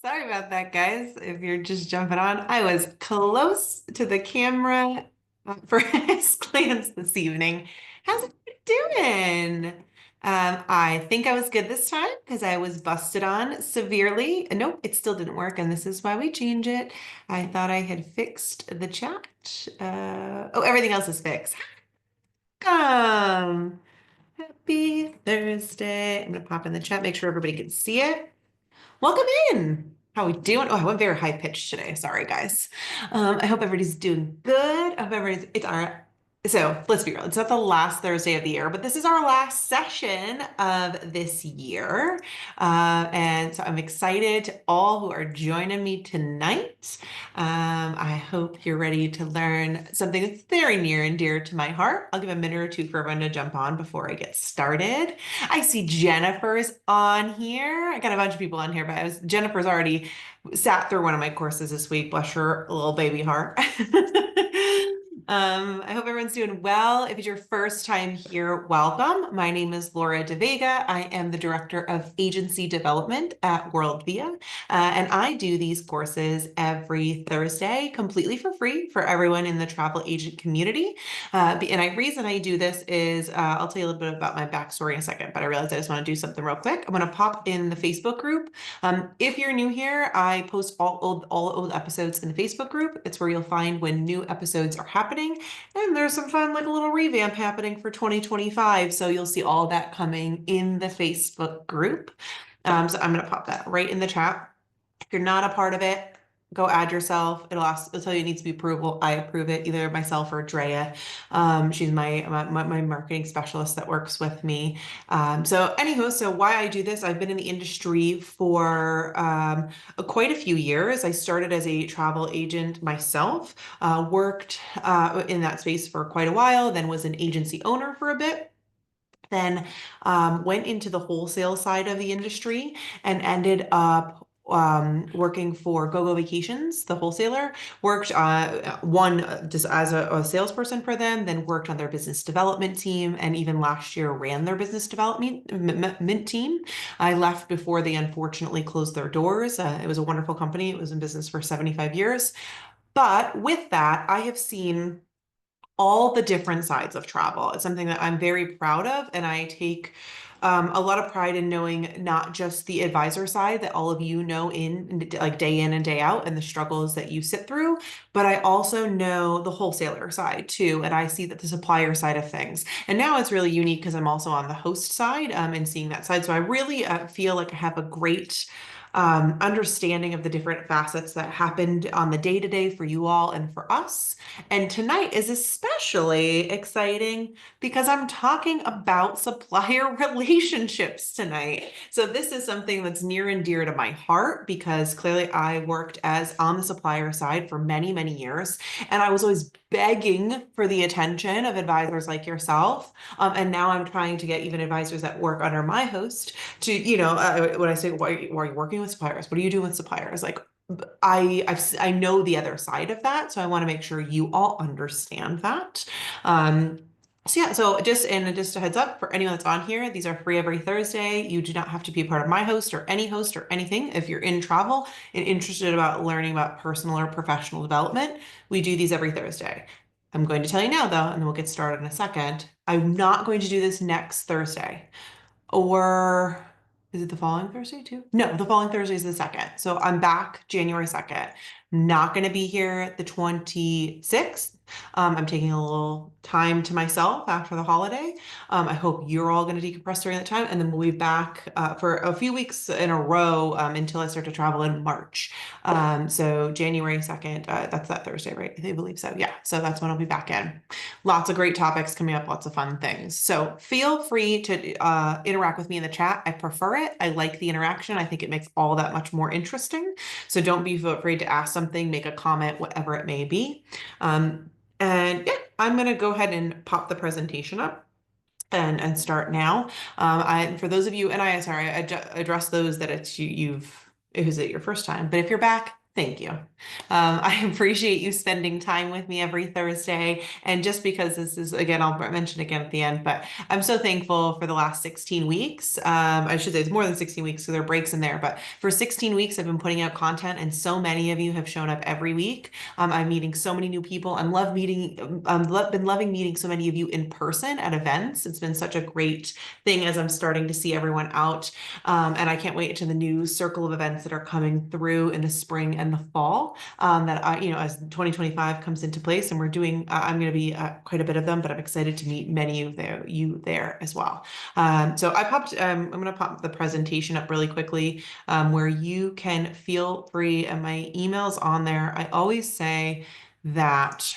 Sorry about that, guys. If you're just jumping on, I was close to the camera for a glance this evening. How's it doing? I think I was good this time because I was busted on severely. Nope, it still didn't work, and this is why we change it. I thought I had fixed the chat. Oh, everything else is fixed. Happy Thursday. I'm gonna pop in the chat, make sure everybody can see it. Welcome in. How we doing? Oh, I went very high pitched today. Sorry, guys. I hope everybody's doing good. I hope everybody's, it's all right. So let's be real. It's not the last Thursday of the year, but this is our last session of this year. And so I'm excited to all who are joining me tonight. I hope you're ready to learn something that's very near and dear to my heart. I'll give a minute or two for everyone to jump on before I get started. I see Jennifer's on here. I got a bunch of people on here, but Jennifer's already sat through one of my courses this week. Bless her little baby heart. I hope everyone's doing well. If it's your first time here, welcome. My name is Laura De Vega. I am the Director of Agency Development at WorldVia, and I do these courses every Thursday completely for free for everyone in the travel agent community. And the reason I do this is I'll tell you a little bit about my backstory in a second, but I realized I just want to do something real quick. I'm going to pop in the Facebook group. If you're new here, I post all old episodes in the Facebook group. It's where you'll find when new episodes are happening. And there's some fun, like a little revamp happening for 2025. So you'll see all that coming in the Facebook group. So I'm going to pop that right in the chat. If you're not a part of it, go add yourself. It'll tell you it needs to be approval. I approve it, either myself or Drea. She's my marketing specialist that works with me. So anywho, so why I do this, I've been in the industry for quite a few years. I started as a travel agent myself, worked in that space for quite a while, then was an agency owner for a bit. Then went into the wholesale side of the industry and ended up working for GoGo Vacations, the wholesaler. Worked just as a salesperson for them, then worked on their business development team, and even last year ran their business development team. I left before they unfortunately closed their doors. It was a wonderful company. It was in business for 75 years. But with that, I have seen all the different sides of travel. It's something that I'm very proud of, and I take a lot of pride in knowing not just the advisor side that all of you know in like day in and day out and the struggles that you sit through, but I also know the wholesaler side too, and I see that the supplier side of things. And now it's really unique because I'm also on the host side and seeing that side. So I really feel like I have a great understanding of the different facets that happened on the day to day for you all and for us. And tonight is especially exciting because I'm talking about supplier relationships tonight. So this is something that's near and dear to my heart because clearly I worked as on the supplier side for many, many years. And I was always begging for the attention of advisors like yourself. And now I'm trying to get even advisors that work under my host to, when I say, why are you working with suppliers? What do you do with suppliers? Like, I know the other side of that, so I want to make sure you all understand that. So yeah, so just a heads up for anyone that's on here, these are free every Thursday. You do not have to be a part of my host or any host or anything. If you're in travel and interested about learning about personal or professional development, we do these every Thursday. I'm going to tell you now though, and then we'll get started in a second. I'm not going to do this next Thursday. Or is it the following Thursday too? No, the following Thursday is the 2nd. So I'm back January 2nd. Not going to be here the 26th. I'm taking a little time to myself after the holiday. I hope you're all going to decompress during that time. And then we'll be back for a few weeks in a row until I start to travel in March. So January 2nd, that's that Thursday, right? I believe so. Yeah. So that's when I'll be back in. Lots of great topics coming up, lots of fun things. So feel free to interact with me in the chat. I prefer it. I like the interaction. I think it makes all that much more interesting. So don't be afraid to ask something, make a comment, whatever it may be. And yeah, I'm going to go ahead and pop the presentation up and start now. For those of you, and I address those that it's it was it your first time, but if you're back, Thank you. I appreciate you spending time with me every Thursday. And just because this is, again, I'll mention again at the end, but I'm so thankful for the last 16 weeks. I should say it's more than 16 weeks, so there are breaks in there. But for 16 weeks, I've been putting out content, and so many of you have shown up every week. I'm meeting so many new people. Been loving meeting so many of you in person at events. It's been such a great thing as I'm starting to see everyone out. And I can't wait to the new circle of events that are coming through in the spring and the fall, that as 2025 comes into place, and I'm going to be quite a bit of them, but I'm excited to meet many of you there as well. So I'm going to pop the presentation up really quickly, where you can feel free, and my email's on there. I always say that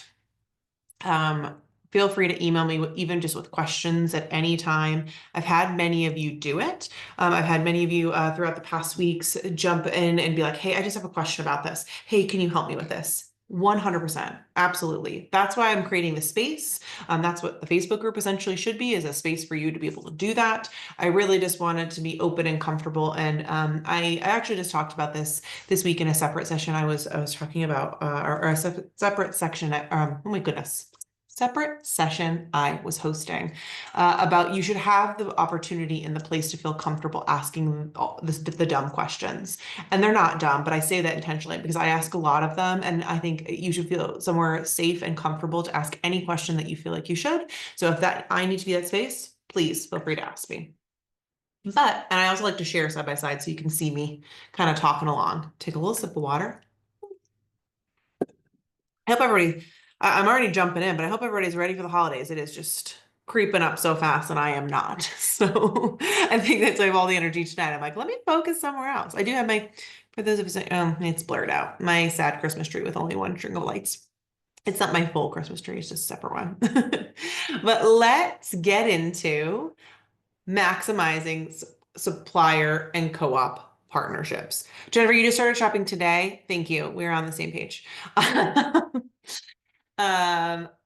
feel free to email me even just with questions at any time. I've had many of you do it. I've had many of you throughout the past weeks jump in and be like, hey, I just have a question about this. Hey, can you help me with this? 100%. Absolutely. That's why I'm creating the space. That's what the Facebook group essentially should be, is a space for you to be able to do that. I really just wanted to be open and comfortable. And I actually just talked about this week in a separate session. I was talking about or a separate section at, oh my goodness, separate session I was hosting about you should have the opportunity and the place to feel comfortable asking the dumb questions. And they're not dumb, but I say that intentionally because I ask a lot of them, and I think you should feel somewhere safe and comfortable to ask any question that you feel like you should. So if I need to be that space, please feel free to ask me. And I also like to share side by side so you can see me kind of talking along. Take a little sip of water. I hope I'm already jumping in, but I hope everybody's ready for the holidays. It is just creeping up so fast, and I am not. So I think that's why I have all the energy tonight. I'm like, let me focus somewhere else. I do have for those of you, it's blurred out, my sad Christmas tree with only one string of lights. It's not my full Christmas tree, it's just a separate one. But let's get into maximizing supplier and co-op partnerships. Jennifer, you just started shopping today. Thank you. We're on the same page.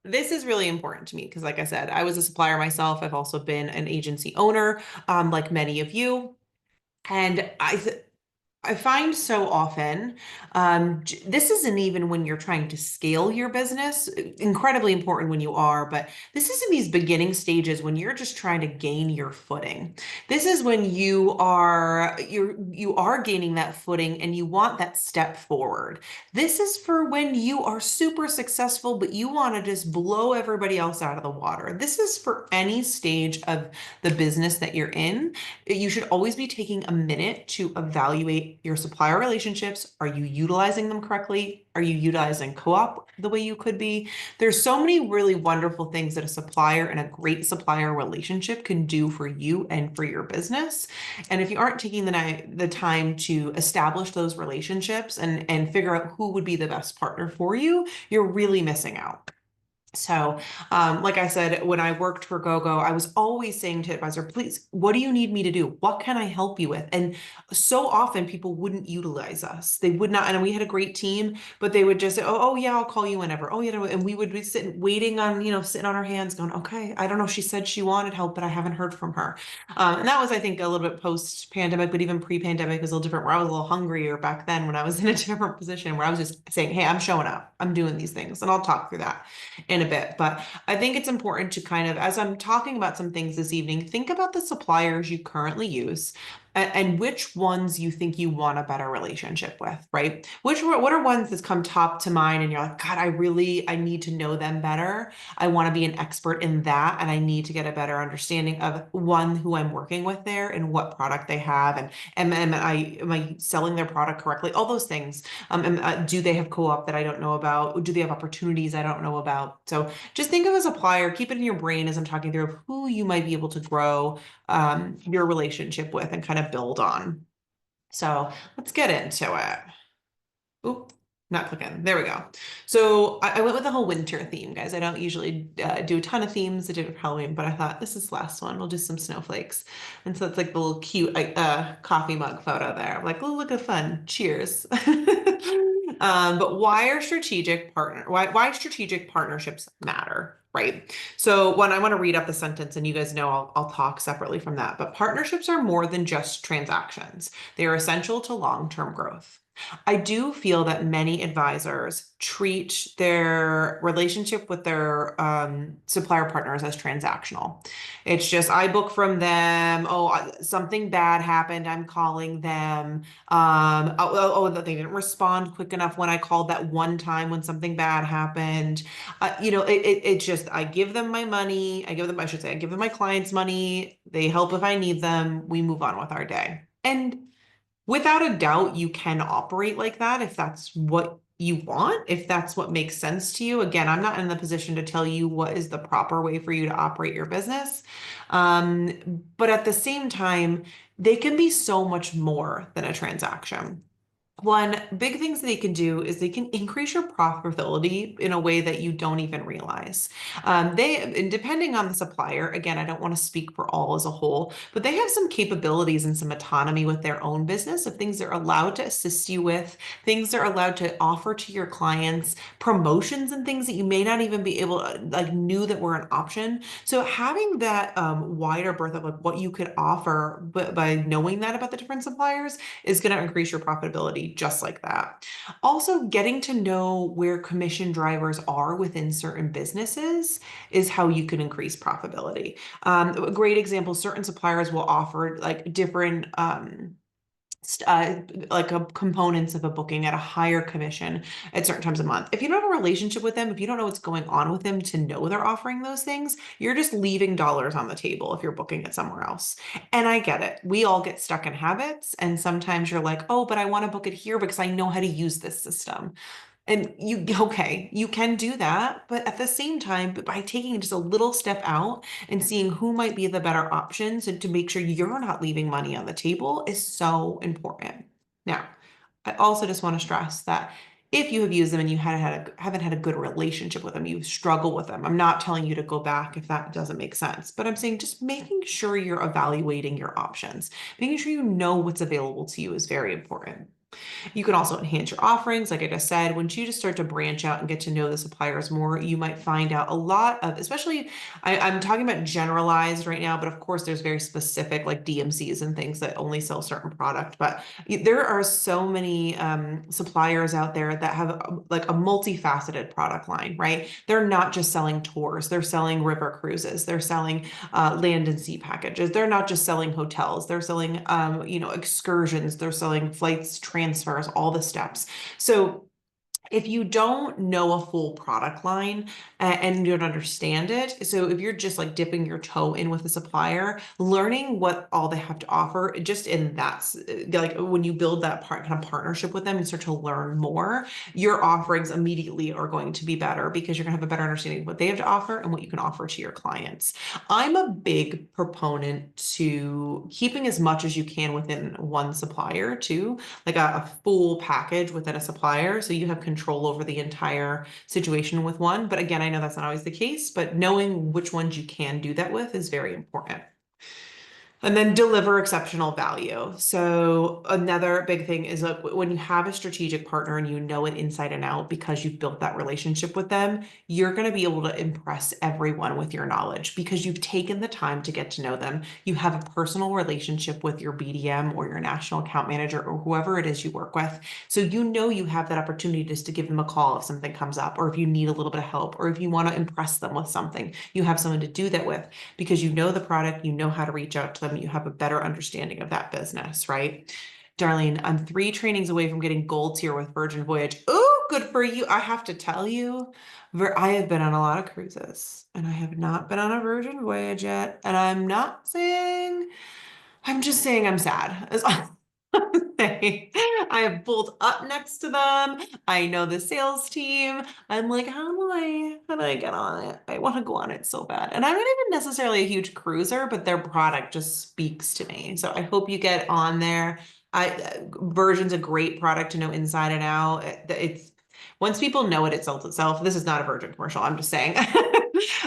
This is really important to me because, like I said, I was a supplier myself. I've also been an agency owner, like many of you. And I find so often, this isn't even when you're trying to scale your business, incredibly important when you are, but this is in these beginning stages when you're just trying to gain your footing. This is when you are gaining that footing and you want that step forward. This is for when you are super successful, but you want to just blow everybody else out of the water. This is for any stage of the business that you're in. You should always be taking a minute to evaluate your supplier relationships. Are you utilizing them correctly? Are you utilizing co-op the way you could be? There's so many really wonderful things that a supplier and a great supplier relationship can do for you and for your business. And if you aren't taking the time to establish those relationships and figure out who would be the best partner for you, you're really missing out. So, like I said, when I worked for GoGo, I was always saying to advisor, please, what do you need me to do? What can I help you with? And so often people wouldn't utilize us. They would not. And we had a great team, but they would just say, oh yeah, I'll call you whenever. Oh, and we would be sitting, waiting on, sitting on our hands going, okay, I don't know. She said she wanted help, but I haven't heard from her. And that was, I think, a little bit post-pandemic, but even pre-pandemic was a little different, where I was a little hungrier back then when I was in a different position, where I was just saying, hey, I'm showing up, I'm doing these things, and I'll talk through that in a bit. But I think it's important to kind of, as I'm talking about some things this evening, think about the suppliers you currently use and which ones you think you want a better relationship with, right? What are ones that come top to mind and you're like, God, I need to know them better. I want to be an expert in that. And I need to get a better understanding of who I'm working with there and what product they have. And am I selling their product correctly? All those things. Do they have co-op that I don't know about? Do they have opportunities I don't know about? So just think of a supplier, keep it in your brain as I'm talking through who you might be able to grow your relationship with and kind of build on. So let's get into it. Oop, not clicking. There we go. So I went with the whole winter theme, guys. I don't usually do a ton of themes. I did it for Halloween, but I thought this is the last one. We'll do some snowflakes. And so it's like the little cute coffee mug photo there. I'm like, oh, look at fun. Cheers. But why strategic partnerships matter? Right. So I want to read up the sentence, and you guys know I'll talk separately from that. But partnerships are more than just transactions. They are essential to long-term growth. I do feel that many advisors treat their relationship with their supplier partners as transactional. It's just, I book from them. Oh, something bad happened. I'm calling them. That they didn't respond quick enough when I called that one time when something bad happened. It's just, I give them my money. I should say, I give them my clients' money. They help if I need them. We move on with our day. And without a doubt, you can operate like that if that's what you want, if that's what makes sense to you. Again, I'm not in the position to tell you what is the proper way for you to operate your business. But at the same time, they can be so much more than a transaction. One big things they can do is they can increase your profitability in a way that you don't even realize. And depending on the supplier, again, I don't want to speak for all as a whole, but they have some capabilities and some autonomy with their own business of things they're allowed to assist you with, things they're allowed to offer to your clients, promotions and things that you may not even be able to, like, knew that were an option. So having that wider berth of like what you could offer, but by knowing that about the different suppliers is going to increase your profitability just like that. Also, getting to know where commission drivers are within certain businesses is how you can increase profitability. A great example, certain suppliers will offer like different st- uh, components of a booking at a higher commission at certain times a month. If you don't have a relationship with them, if you don't know what's going on with them to know they're offering those things, you're just leaving dollars on the table if you're booking it somewhere else. And I get it. We all get stuck in habits. And sometimes you're like, oh, but I want to book it here because I know how to use this system. And okay, you can do that, but at the same time, by taking just a little step out and seeing who might be the better options and to make sure you're not leaving money on the table is so important. Now, I also just want to stress that if you have used them and you haven't had a good relationship with them, you struggle with them. I'm not telling you to go back if that doesn't make sense, but I'm saying just making sure you're evaluating your options, making sure you know what's available to you is very important. You can also enhance your offerings. Like I just said, once you just start to branch out and get to know the suppliers more, you might find out a lot of, especially, I'm talking about generalized right now, but of course there's very specific like DMCs and things that only sell certain product. But there are so many suppliers out there that have like a multifaceted product line, right? They're not just selling tours, they're selling river cruises, they're selling land and sea packages. They're not just selling hotels, they're selling excursions, they're selling flights, transfers, all the steps. So if you don't know a full product line and you don't understand it, so if you're just like dipping your toe in with a supplier, learning what all they have to offer, just in that, like when you build that kind of partnership with them and start to learn more, your offerings immediately are going to be better because you're going to have a better understanding of what they have to offer and what you can offer to your clients. I'm a big proponent to keeping as much as you can within one supplier too, like a full package within a supplier. So you have control over the entire situation with one. But again, I know that's not always the case, but knowing which ones you can do that with is very important. And then deliver exceptional value. So another big thing is like when you have a strategic partner and you know it inside and out because you've built that relationship with them, you're going to be able to impress everyone with your knowledge because you've taken the time to get to know them. You have a personal relationship with your BDM or your national account manager or whoever it is you work with. So you know you have that opportunity just to give them a call if something comes up, or if you need a little bit of help, or if you want to impress them with something, you have someone to do that with because you know the product, you know how to reach out to them, you have a better understanding of that business, right? Darlene, I'm 3 trainings away from getting gold tier with Virgin Voyage. Oh, good for you. I have to tell you, I have been on a lot of cruises and I have not been on a Virgin Voyage yet. And I'm just saying I'm sad. I have pulled up next to them. I know the sales team. I'm like, how do I get on it? I want to go on it so bad. And I'm not even necessarily a huge cruiser, but their product just speaks to me. So I hope you get on there. Version's a great product to know inside and out. It's once people know it, it sells itself. This is not a Virgin commercial. I'm just saying.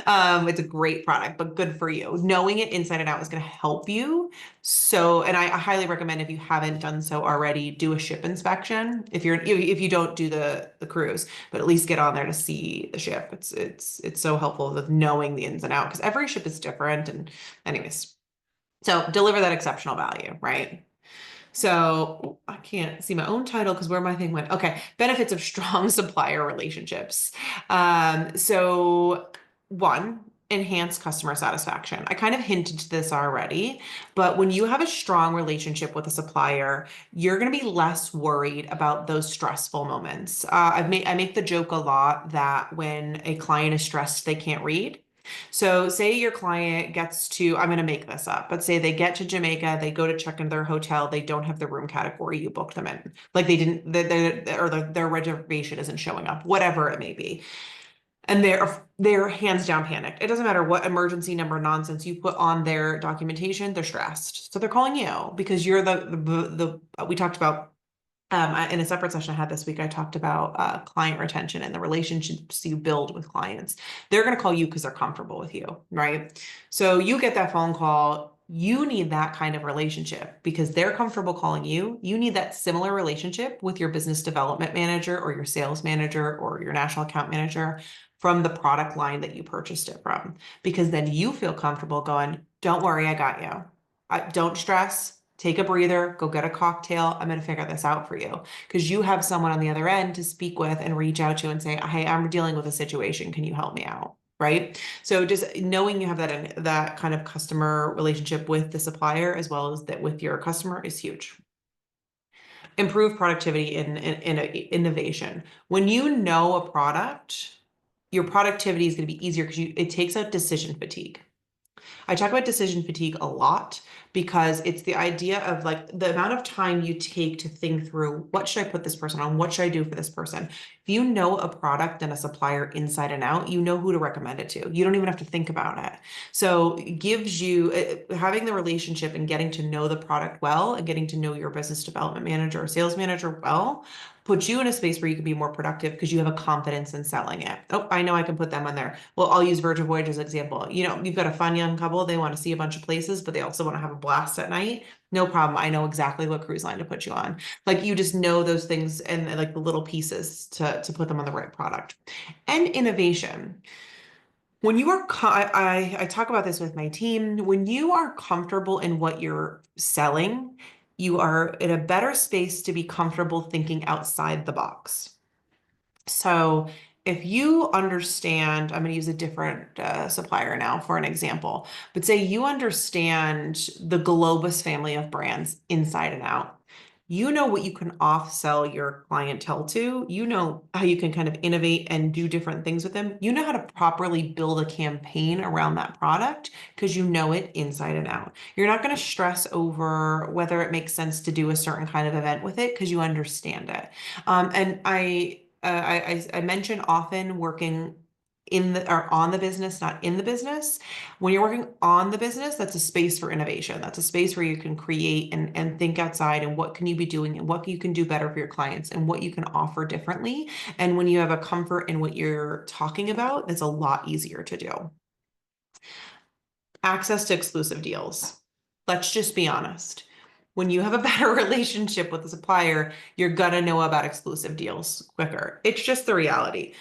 It's a great product, but good for you. Knowing it inside and out is going to help you. So, and I highly recommend if you haven't done so already, do a ship inspection. If you don't do the cruise, but at least get on there to see the ship. It's so helpful with knowing the ins and out because every ship is different. And anyways, so deliver that exceptional value, right? So I can't see my own title because where my thing went. Okay, benefits of strong supplier relationships. So one, enhance customer satisfaction. I kind of hinted to this already, but when you have a strong relationship with a supplier, you're going to be less worried about those stressful moments. I make the joke a lot that when a client is stressed, they can't read. So say your client gets to, I'm going to make this up, but say they get to Jamaica, they go to check in their hotel, they don't have the room category you booked them in. Like they didn't, their reservation isn't showing up, whatever it may be. And they're hands down panicked. It doesn't matter what emergency number nonsense you put on their documentation, they're stressed. So they're calling you because you're the we talked about in a separate session I had this week, I talked about client retention and the relationships you build with clients. They're going to call you because they're comfortable with you, right? So you get that phone call. You need that kind of relationship because they're comfortable calling you. You need that similar relationship with your business development manager or your sales manager or your national account manager from the product line that you purchased it from, because then you feel comfortable going, don't worry, I got you. Don't stress. Take a breather, go get a cocktail. I'm going to figure this out for you because you have someone on the other end to speak with and reach out to and say, hey, I'm dealing with a situation. Can you help me out? Right. So just knowing you have that kind of customer relationship with the supplier as well as that with your customer is huge. Improve productivity in innovation. When you know a product, your productivity is going to be easier because it takes out decision fatigue. I talk about decision fatigue a lot because it's the idea of like the amount of time you take to think through what should I put this person on? What should I do for this person? If you know a product and a supplier inside and out, you know who to recommend it to. You don't even have to think about it. So it gives you having the relationship and getting to know the product well and getting to know your business development manager or sales manager well puts you in a space where you can be more productive because you have a confidence in selling it. Oh, I know I can put them on there. Well, I'll use Virgin Voyage as an example. You know, you've got a fun young couple, they want to see a bunch of places, but they also want to have a blast at night. No problem. I know exactly what cruise line to put you on. Like you just know those things and like the little pieces to put them on the right product. And innovation. When you are, I talk about this with my team. When you are comfortable in what you're selling, you are in a better space to be comfortable thinking outside the box. So if you understand, I'm going to use a different supplier now for an example, but say you understand the Globus family of brands inside and out. You know what you can off-sell your clientele to. You know how you can kind of innovate and do different things with them. You know how to properly build a campaign around that product because you know it inside and out. You're not going to stress over whether it makes sense to do a certain kind of event with it because you understand it. And I mention often working in the or on the business, not in the business. When you're working on the business, that's a space for innovation. That's a space where you can create and think outside and what can you be doing and what you can do better for your clients and what you can offer differently. And when you have a comfort in what you're talking about, it's a lot easier to do. Access to exclusive deals. Let's just be honest. When you have a better relationship with the supplier, you're gonna know about exclusive deals quicker. It's just the reality.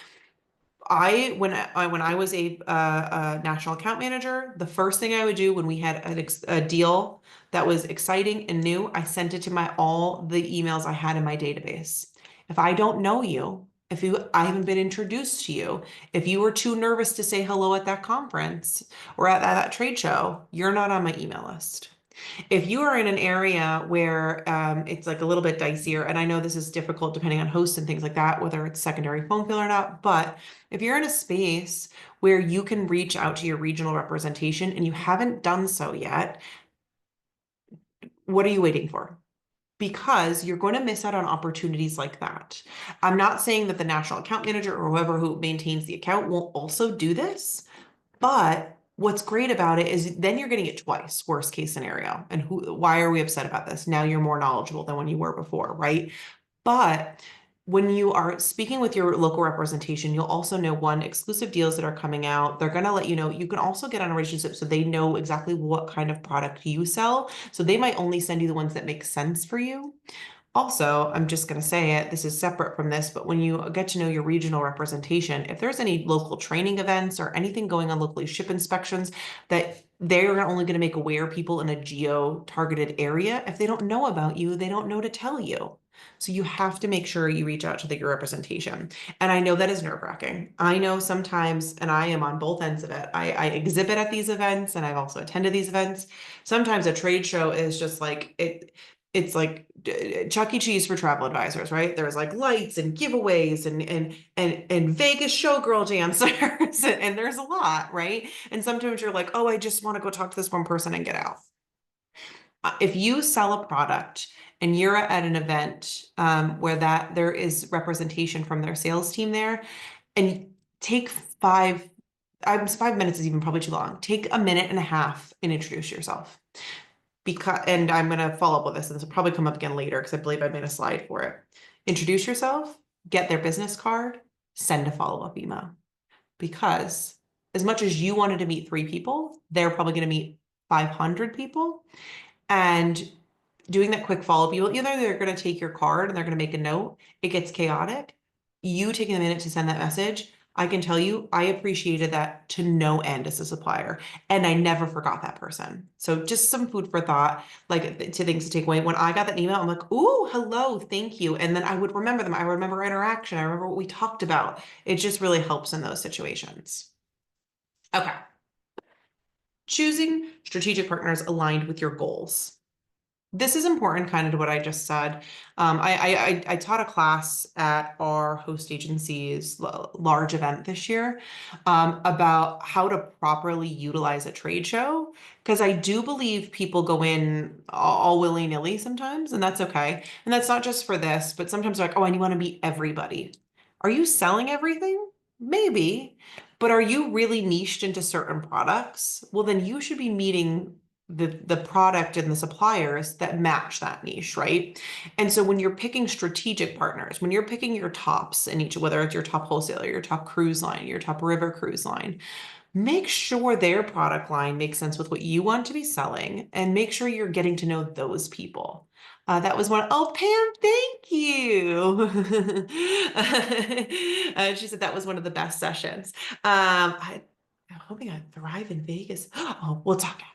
When I was a national account manager, the first thing I would do when we had a deal that was exciting and new, I sent it to all the emails I had in my database. If I don't know you, I haven't been introduced to you, if you were too nervous to say hello at that conference or at that trade show, you're not on my email list. If you are in an area where it's like a little bit dicier, and I know this is difficult depending on hosts and things like that, whether it's secondary phone fill or not, but if you're in a space where you can reach out to your regional representation and you haven't done so yet, what are you waiting for? Because you're going to miss out on opportunities like that. I'm not saying that the national account manager or whoever who maintains the account won't also do this, but what's great about it is then you're getting it twice, worst case scenario. And why are we upset about this? Now you're more knowledgeable than when you were before, right? But when you are speaking with your local representation, you'll also know exclusive deals that are coming out. They're going to let you know. You can also get on a relationship so they know exactly what kind of product you sell. So they might only send you the ones that make sense for you. Also, I'm just going to say it, this is separate from this, but when you get to know your regional representation, if there's any local training events or anything going on locally, ship inspections that they're only going to make aware people in a geo-targeted area. If they don't know about you, they don't know to tell you. So you have to make sure you reach out to your representation. And I know that is nerve-wracking. I know sometimes, and I am on both ends of it. I exhibit at these events and I've also attended these events. Sometimes a trade show is just like it's like Chuck E. Cheese for travel advisors, right? There's like lights and giveaways and Vegas showgirl dancers, and there's a lot, right? And sometimes you're like, oh, I just want to go talk to this one person and get out. If you sell a product and you're at an event where there is representation from their sales team there, and take 5 minutes is even probably too long. Take a minute and a half and introduce yourself. And I'm going to follow up with this, and this will probably come up again later because I believe I made a slide for it. Introduce yourself, get their business card, send a follow-up email. Because as much as you wanted to meet 3 people, they're probably going to meet 500 people. And doing that quick follow-up, either they're going to take your card and they're going to make a note, it gets chaotic. You taking a minute to send that message, I can tell you, I appreciated that to no end as a supplier. And I never forgot that person. So just some food for thought, like to things to take away. When I got that email, I'm like, ooh, hello, thank you. And then I would remember them. I remember our interaction. I remember what we talked about. It just really helps in those situations. Okay. Choosing strategic partners aligned with your goals. This is important, kind of to what I just said. I taught a class at our host agency's large event this year about how to properly utilize a trade show, because I do believe people go in all willy-nilly sometimes, and that's okay. And that's not just for this, but sometimes they're like, oh, I want to meet everybody. Are you selling everything? Maybe, but are you really niched into certain products? Well, then you should be meeting the product and the suppliers that match that niche, right? And so when you're picking strategic partners, when you're picking your tops in each, whether it's your top wholesaler, your top cruise line, your top river cruise line, make sure their product line makes sense with what you want to be selling, and make sure you're getting to know those people. That was one. Oh, Pam, thank you. She said that was one of the best sessions. I'm hoping I thrive in Vegas. Oh, we'll talk after.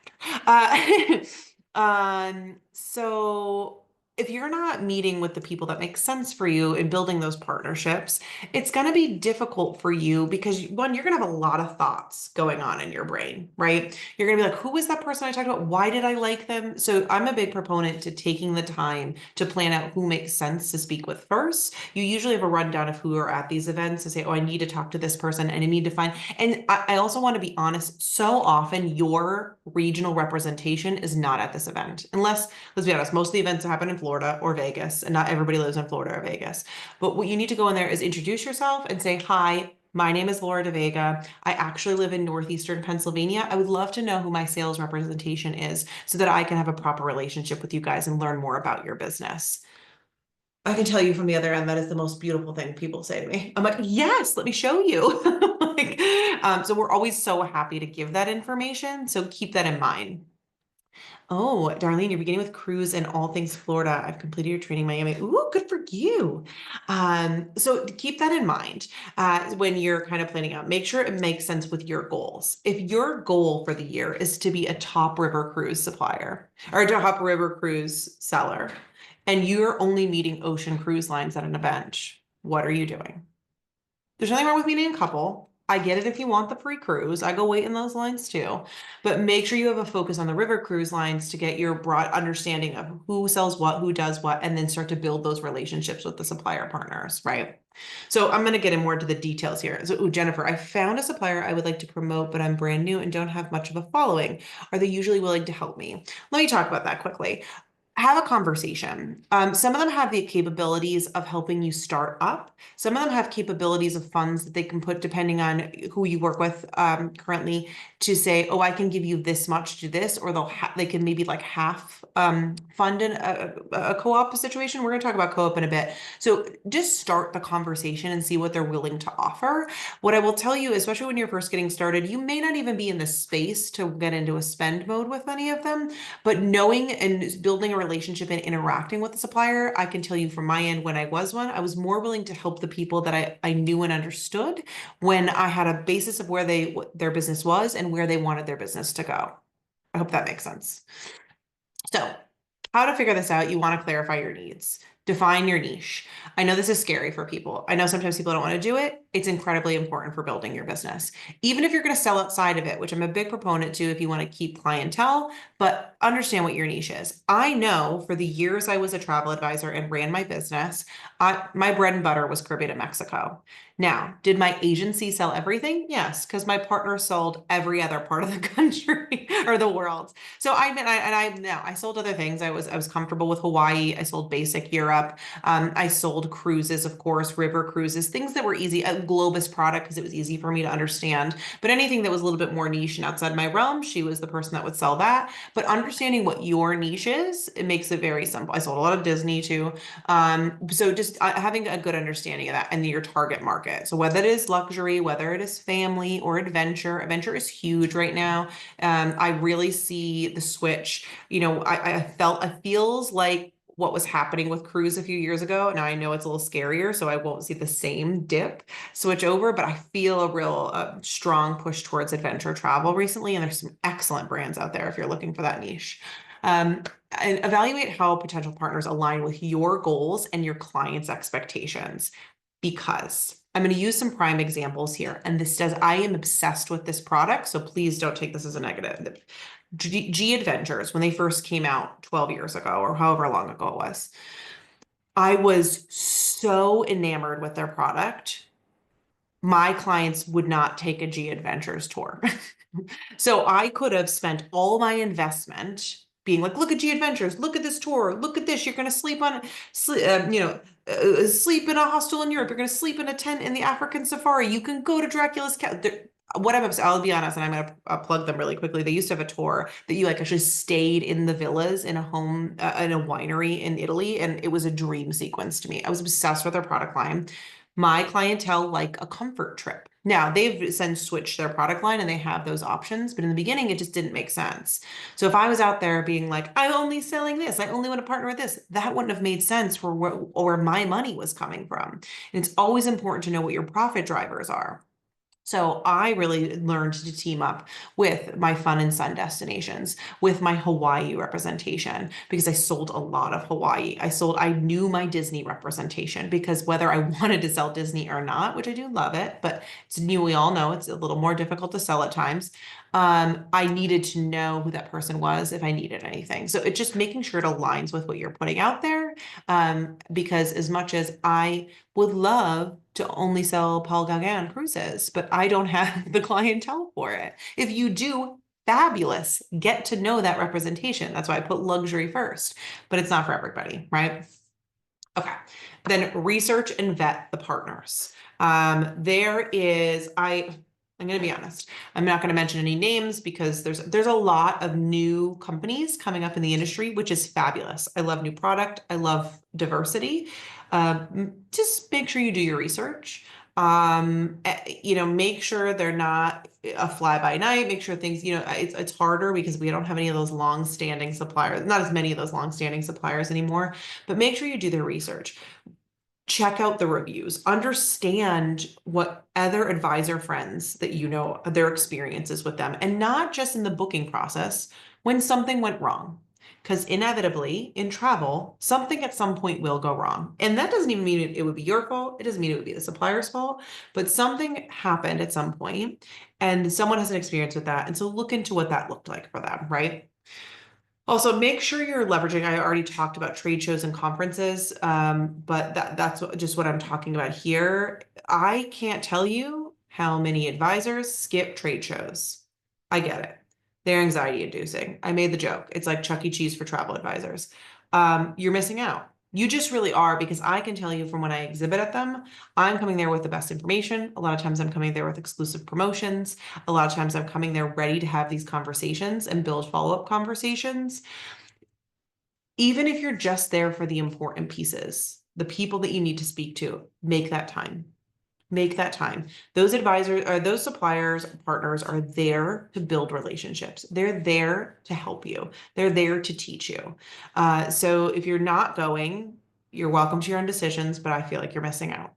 So if you're not meeting with the people that make sense for you and building those partnerships, it's going to be difficult for you because one, you're going to have a lot of thoughts going on in your brain, right? You're going to be like, who was that person I talked about? Why did I like them? So I'm a big proponent to taking the time to plan out who makes sense to speak with first. You usually have a rundown of who are at these events to say, oh, I need to talk to this person and I need to find, and I also want to be honest, so often your regional representation is not at this event, unless, let's be honest, most of the events happen in Florida or Vegas, and not everybody lives in Florida or Vegas. But what you need to go in there is introduce yourself and say, hi, my name is Laura DeVega. I actually live in northeastern Pennsylvania. I would love to know who my sales representation is so that I can have a proper relationship with you guys and learn more about your business. I can tell you from the other end, that is the most beautiful thing people say to me. I'm like, yes, let me show you. Like, so we're always so happy to give that information. So keep that in mind. Oh, Darlene, you're beginning with cruise and all things Florida. I've completed your training, Miami. Ooh, good for you. So keep that in mind when you're kind of planning out. Make sure it makes sense with your goals. If your goal for the year is to be a top river cruise supplier or a top river cruise seller, and you're only meeting ocean cruise lines at an event, what are you doing? There's nothing wrong with meeting a couple. I get it if you want the free cruise. I go wait in those lines too. But make sure you have a focus on the river cruise lines to get your broad understanding of who sells what, who does what, and then start to build those relationships with the supplier partners, right? So I'm going to get in more into the details here. So, Jennifer, I found a supplier I would like to promote, but I'm brand new and don't have much of a following. Are they usually willing to help me? Let me talk about that quickly. Have a conversation. Some of them have the capabilities of helping you start up. Some of them have capabilities of funds that they can put depending on who you work with currently to say, oh, I can give you this much to this, or they can maybe like half fund a co-op situation. We're going to talk about co-op in a bit. So just start the conversation and see what they're willing to offer. What I will tell you, especially when you're first getting started, you may not even be in the space to get into a spend mode with any of them, but knowing and building a relationship and interacting with the supplier, I can tell you from my end, when I was one, I was more willing to help the people that I knew and understood when I had a basis of where their business was and where they wanted their business to go. I hope that makes sense. So, how to figure this out, you want to clarify your needs. Define your niche. I know this is scary for people. I know sometimes people don't want to do it. It's incredibly important for building your business. Even if you're going to sell outside of it, which I'm a big proponent to if you want to keep clientele, but understand what your niche is. I know for the years I was a travel advisor and ran my business, my bread and butter was Caribbean and Mexico. Now, did my agency sell everything? Yes, because my partner sold every other part of the country or the world. So I sold other things. I was comfortable with Hawaii. I sold basic Europe. I sold cruises, of course, river cruises, things that were easy, a Globus product because it was easy for me to understand. But anything that was a little bit more niche and outside my realm, she was the person that would sell that. But understanding what your niche is, it makes it very simple. I sold a lot of Disney too. So just having a good understanding of that and your target market. So whether it is luxury, whether it is family or adventure, adventure is huge right now. I really see the switch. I feels like what was happening with cruise a few years ago. Now I know it's a little scarier, so I won't see the same dip switch over, but I feel a real strong push towards adventure travel recently, and there's some excellent brands out there if you're looking for that niche. And evaluate how potential partners align with your goals and your clients' expectations. Because I'm going to use some prime examples here. And I am obsessed with this product. So please don't take this as a negative. G Adventures, when they first came out 12 years ago or however long ago it was, I was so enamored with their product. My clients would not take a G Adventures tour. So I could have spent all my investment being like, look at G Adventures, look at this tour, look at this. You're going to sleep in a hostel in Europe. You're going to sleep in a tent in the African safari. You can go to Dracula's what I'll be honest, and I'm going to plug them really quickly. They used to have a tour that you like actually stayed in the villas in a home, in a winery in Italy. And it was a dream sequence to me. I was obsessed with their product line. My clientele like a comfort trip. Now they've since switched their product line and they have those options, but in the beginning it just didn't make sense. So if I was out there being like, I'm only selling this, I only want to partner with this, that wouldn't have made sense for where my money was coming from. And it's always important to know what your profit drivers are. So I really learned to team up with my fun and sun destinations, with my Hawaii representation, because I sold a lot of Hawaii. I knew my Disney representation because whether I wanted to sell Disney or not, which I do love it, but we all know it's a little more difficult to sell at times. I needed to know who that person was if I needed anything. So it's just making sure it aligns with what you're putting out there. Because as much as I would love to only sell Paul Gauguin cruises, but I don't have the clientele for it. If you do, fabulous. Get to know that representation. That's why I put luxury first, but it's not for everybody, right? Okay. Then research and vet the partners. I'm going to be honest. I'm not going to mention any names because there's a lot of new companies coming up in the industry, which is fabulous. I love new product. I love diversity. Just make sure you do your research. Make sure they're not a fly by night. Make sure things, it's harder because we don't have any of those long-standing suppliers, not as many of those long-standing suppliers anymore, but make sure you do their research. Check out the reviews, understand what other advisor friends that their experiences with them, and not just in the booking process when something went wrong. Because inevitably in travel, something at some point will go wrong. And that doesn't even mean it would be your fault. It doesn't mean it would be the supplier's fault, but something happened at some point and someone has an experience with that. And so look into what that looked like for them, right? Also, make sure you're leveraging. I already talked about trade shows and conferences, but that's just what I'm talking about here. I can't tell you how many advisors skip trade shows. I get it. They're anxiety inducing. I made the joke. It's like Chuck E. Cheese for travel advisors. You're missing out. You just really are, because I can tell you from when I exhibit at them, I'm coming there with the best information. A lot of times I'm coming there with exclusive promotions. A lot of times I'm coming there ready to have these conversations and build follow-up conversations. Even if you're just there for the important pieces, the people that you need to speak to, make that time. Make that time. Those advisors or those suppliers, partners are there to build relationships. They're there to help you. They're there to teach you. So if you're not going, you're welcome to your own decisions, but I feel like you're missing out.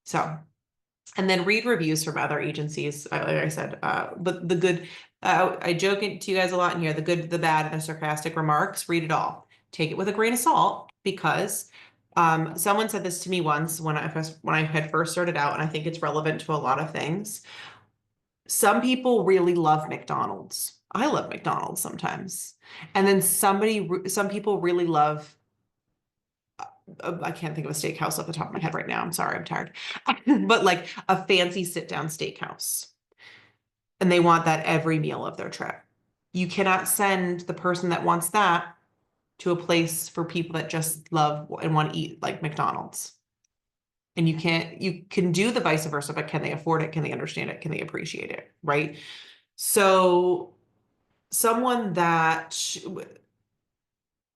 So, and then read reviews from other agencies. Like I said, but the good, I joke it to you guys a lot in here, the good, the bad, and the sarcastic remarks, read it all. Take it with a grain of salt because someone said this to me once when I had first started out, and I think it's relevant to a lot of things. Some people really love McDonald's. I love McDonald's sometimes. And then some people really love, I can't think of a steakhouse off the top of my head right now. I'm sorry, I'm tired. But like a fancy sit down steakhouse. And they want that every meal of their trip. You cannot send the person that wants that to a place for people that just love and want to eat like McDonald's. And you can do the vice versa, but can they afford it? Can they understand it? Can they appreciate it? Right? So someone that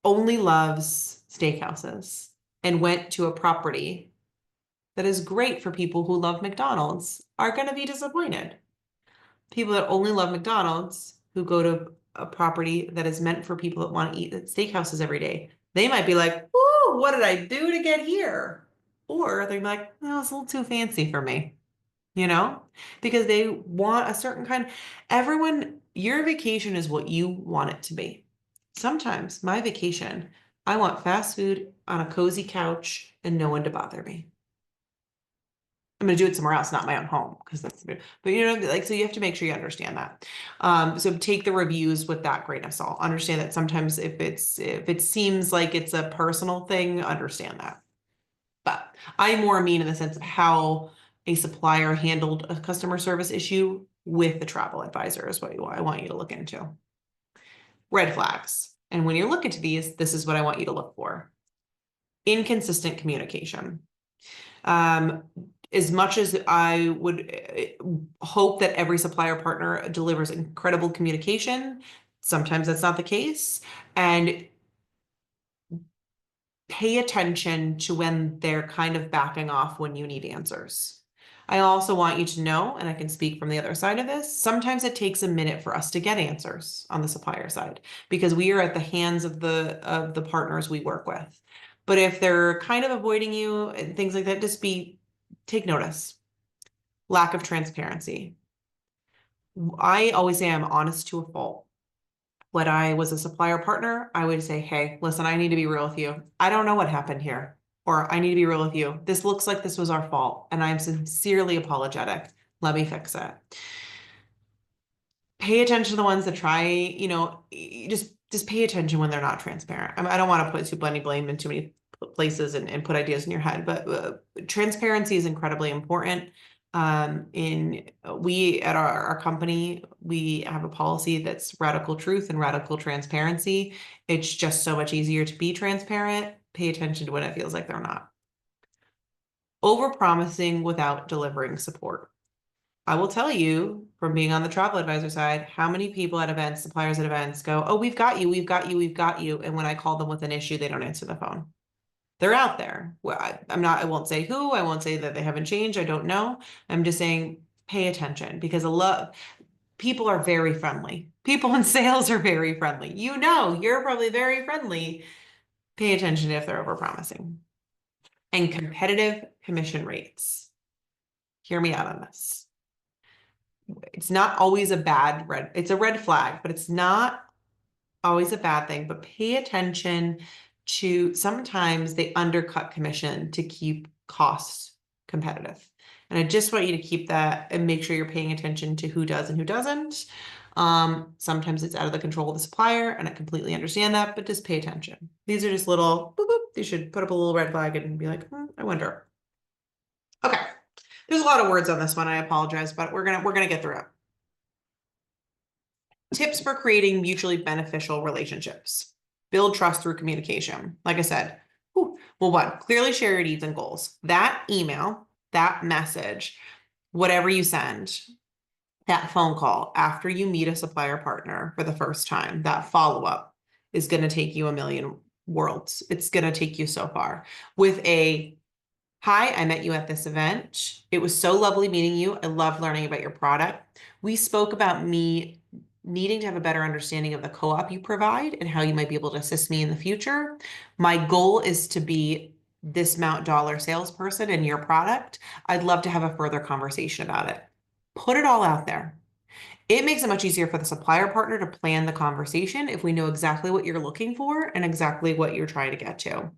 only loves steakhouses and went to a property that is great for people who love McDonald's are going to be disappointed. People that only love McDonald's who go to a property that is meant for people that want to eat at steakhouses every day, they might be like, "Ooh, what did I do to get here?" Or they're like, "No, it's a little too fancy for me," you know, because they want a certain kind. Everyone, your vacation is what you want it to be. Sometimes my vacation, I want fast food on a cozy couch and no one to bother me. I'm going to do it somewhere else, not my own home, because that's, but you know, like, so you have to make sure you understand that. So take the reviews with that grain of salt. Understand that sometimes if it seems like it's a personal thing, understand that. But I more mean in the sense of how a supplier handled a customer service issue with the travel advisor is what I want you to look into. Red flags. And when you look into these, this is what I want you to look for. Inconsistent communication. As much as I would hope that every supplier partner delivers incredible communication, sometimes that's not the case. And pay attention to when they're kind of backing off when you need answers. I also want you to know, and I can speak from the other side of this, sometimes it takes a minute for us to get answers on the supplier side because we are at the hands of the partners we work with. But if they're kind of avoiding you and things like that, take notice. Lack of transparency. I always say I'm honest to a fault. When I was a supplier partner, I would say, "Hey, listen, I need to be real with you. I don't know what happened here." Or I need to be real with you. This looks like this was our fault, and I'm sincerely apologetic. Let me fix it. Pay attention to the ones that try, just pay attention when they're not transparent. I don't want to put too many blame in too many places and put ideas in your head, but transparency is incredibly important. We at our company, we have a policy that's radical truth and radical transparency. It's just so much easier to be transparent. Pay attention to when it feels like they're not. Over-promising without delivering support. I will tell you from being on the travel advisor side, how many people at events, suppliers at events go, "Oh, we've got you, we've got you, we've got you." And when I call them with an issue, they don't answer the phone. They're out there. Well, I won't say who, I won't say that they haven't changed. I don't know. I'm just saying, pay attention because people are very friendly. People in sales are very friendly. You're probably very friendly. Pay attention if they're overpromising. And competitive commission rates. Hear me out on this. It's not always it's a red flag, but it's not always a bad thing. But pay attention to sometimes they undercut commission to keep costs competitive. And I just want you to keep that and make sure you're paying attention to who does and who doesn't. Sometimes it's out of the control of the supplier, and I completely understand that, but just pay attention. These are just little boop, boop. You should put up a little red flag and be like, I wonder. Okay. There's a lot of words on this one. I apologize, but we're gonna get through it. Tips for creating mutually beneficial relationships. Build trust through communication. Like I said, well, one, clearly share your needs and goals. That email, that message, whatever you send, that phone call after you meet a supplier partner for the first time, that follow-up is going to take you a million worlds. It's going to take you so far. With a, "Hi, I met you at this event. It was so lovely meeting you. I love learning about your product. We spoke about me needing to have a better understanding of the co-op you provide and how you might be able to assist me in the future. My goal is to be this amount dollar salesperson in your product. I'd love to have a further conversation about it." Put it all out there. It makes it much easier for the supplier partner to plan the conversation if we know exactly what you're looking for and exactly what you're trying to get to.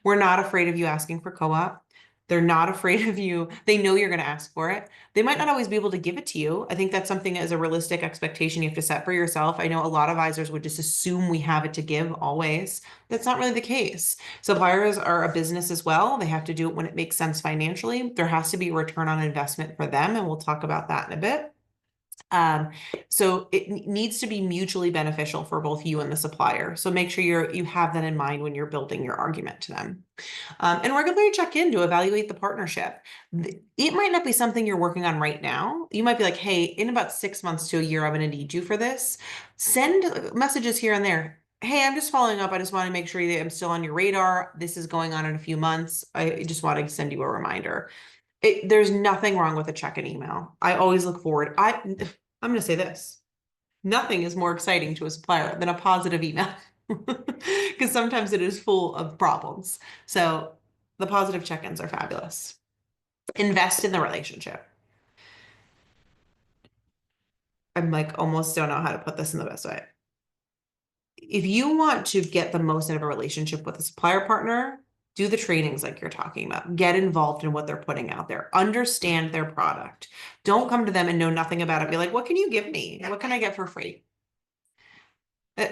We're not afraid of you asking for co-op. They're not afraid of you. They know you're going to ask for it. They might not always be able to give it to you. I think that's something as a realistic expectation you have to set for yourself. I know a lot of advisors would just assume we have it to give always. That's not really the case. Suppliers are a business as well. They have to do it when it makes sense financially. There has to be a return on investment for them, and we'll talk about that in a bit. Um, so it needs to be mutually beneficial for both you and the supplier. So make sure you have that in mind when you're building your argument to them. And regularly check in to evaluate the partnership. It might not be something you're working on right now. You might be like, hey, in about 6 months to a year, I'm going to need you for this. Send messages here and there. Hey, I'm just following up. I just want to make sure that I'm still on your radar. This is going on in a few months. I just want to send you a reminder. There's nothing wrong with a check-in email. I always look forward. I'm going to say this. Nothing is more exciting to a supplier than a positive email because sometimes it is full of problems. So the positive check-ins are fabulous. Invest in the relationship. I'm like almost don't know how to put this in the best way. If you want to get the most out of a relationship with a supplier partner, do the trainings like you're talking about. Get involved in what they're putting out there. Understand their product. Don't come to them and know nothing about it. Be like, what can you give me? What can I get for free? Uh,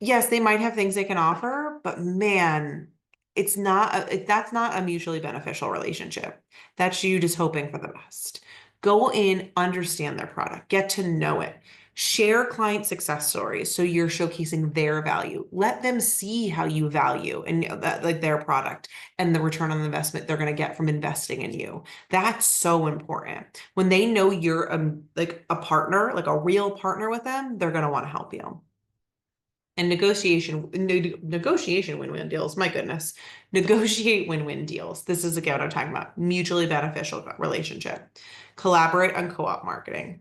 yes, they might have things they can offer, but man, that's not a mutually beneficial relationship. That's you just hoping for the best. Go in, understand their product, get to know it. Share client success stories so you're showcasing their value. Let them see how you value and that like their product and the return on investment they're going to get from investing in you. That's so important. When they know you're like a partner, like a real partner with them, they're going to want to help you. And negotiation win-win deals. My goodness. Negotiate win-win deals. This is again what I'm talking about. Mutually beneficial relationship. Collaborate on co-op marketing.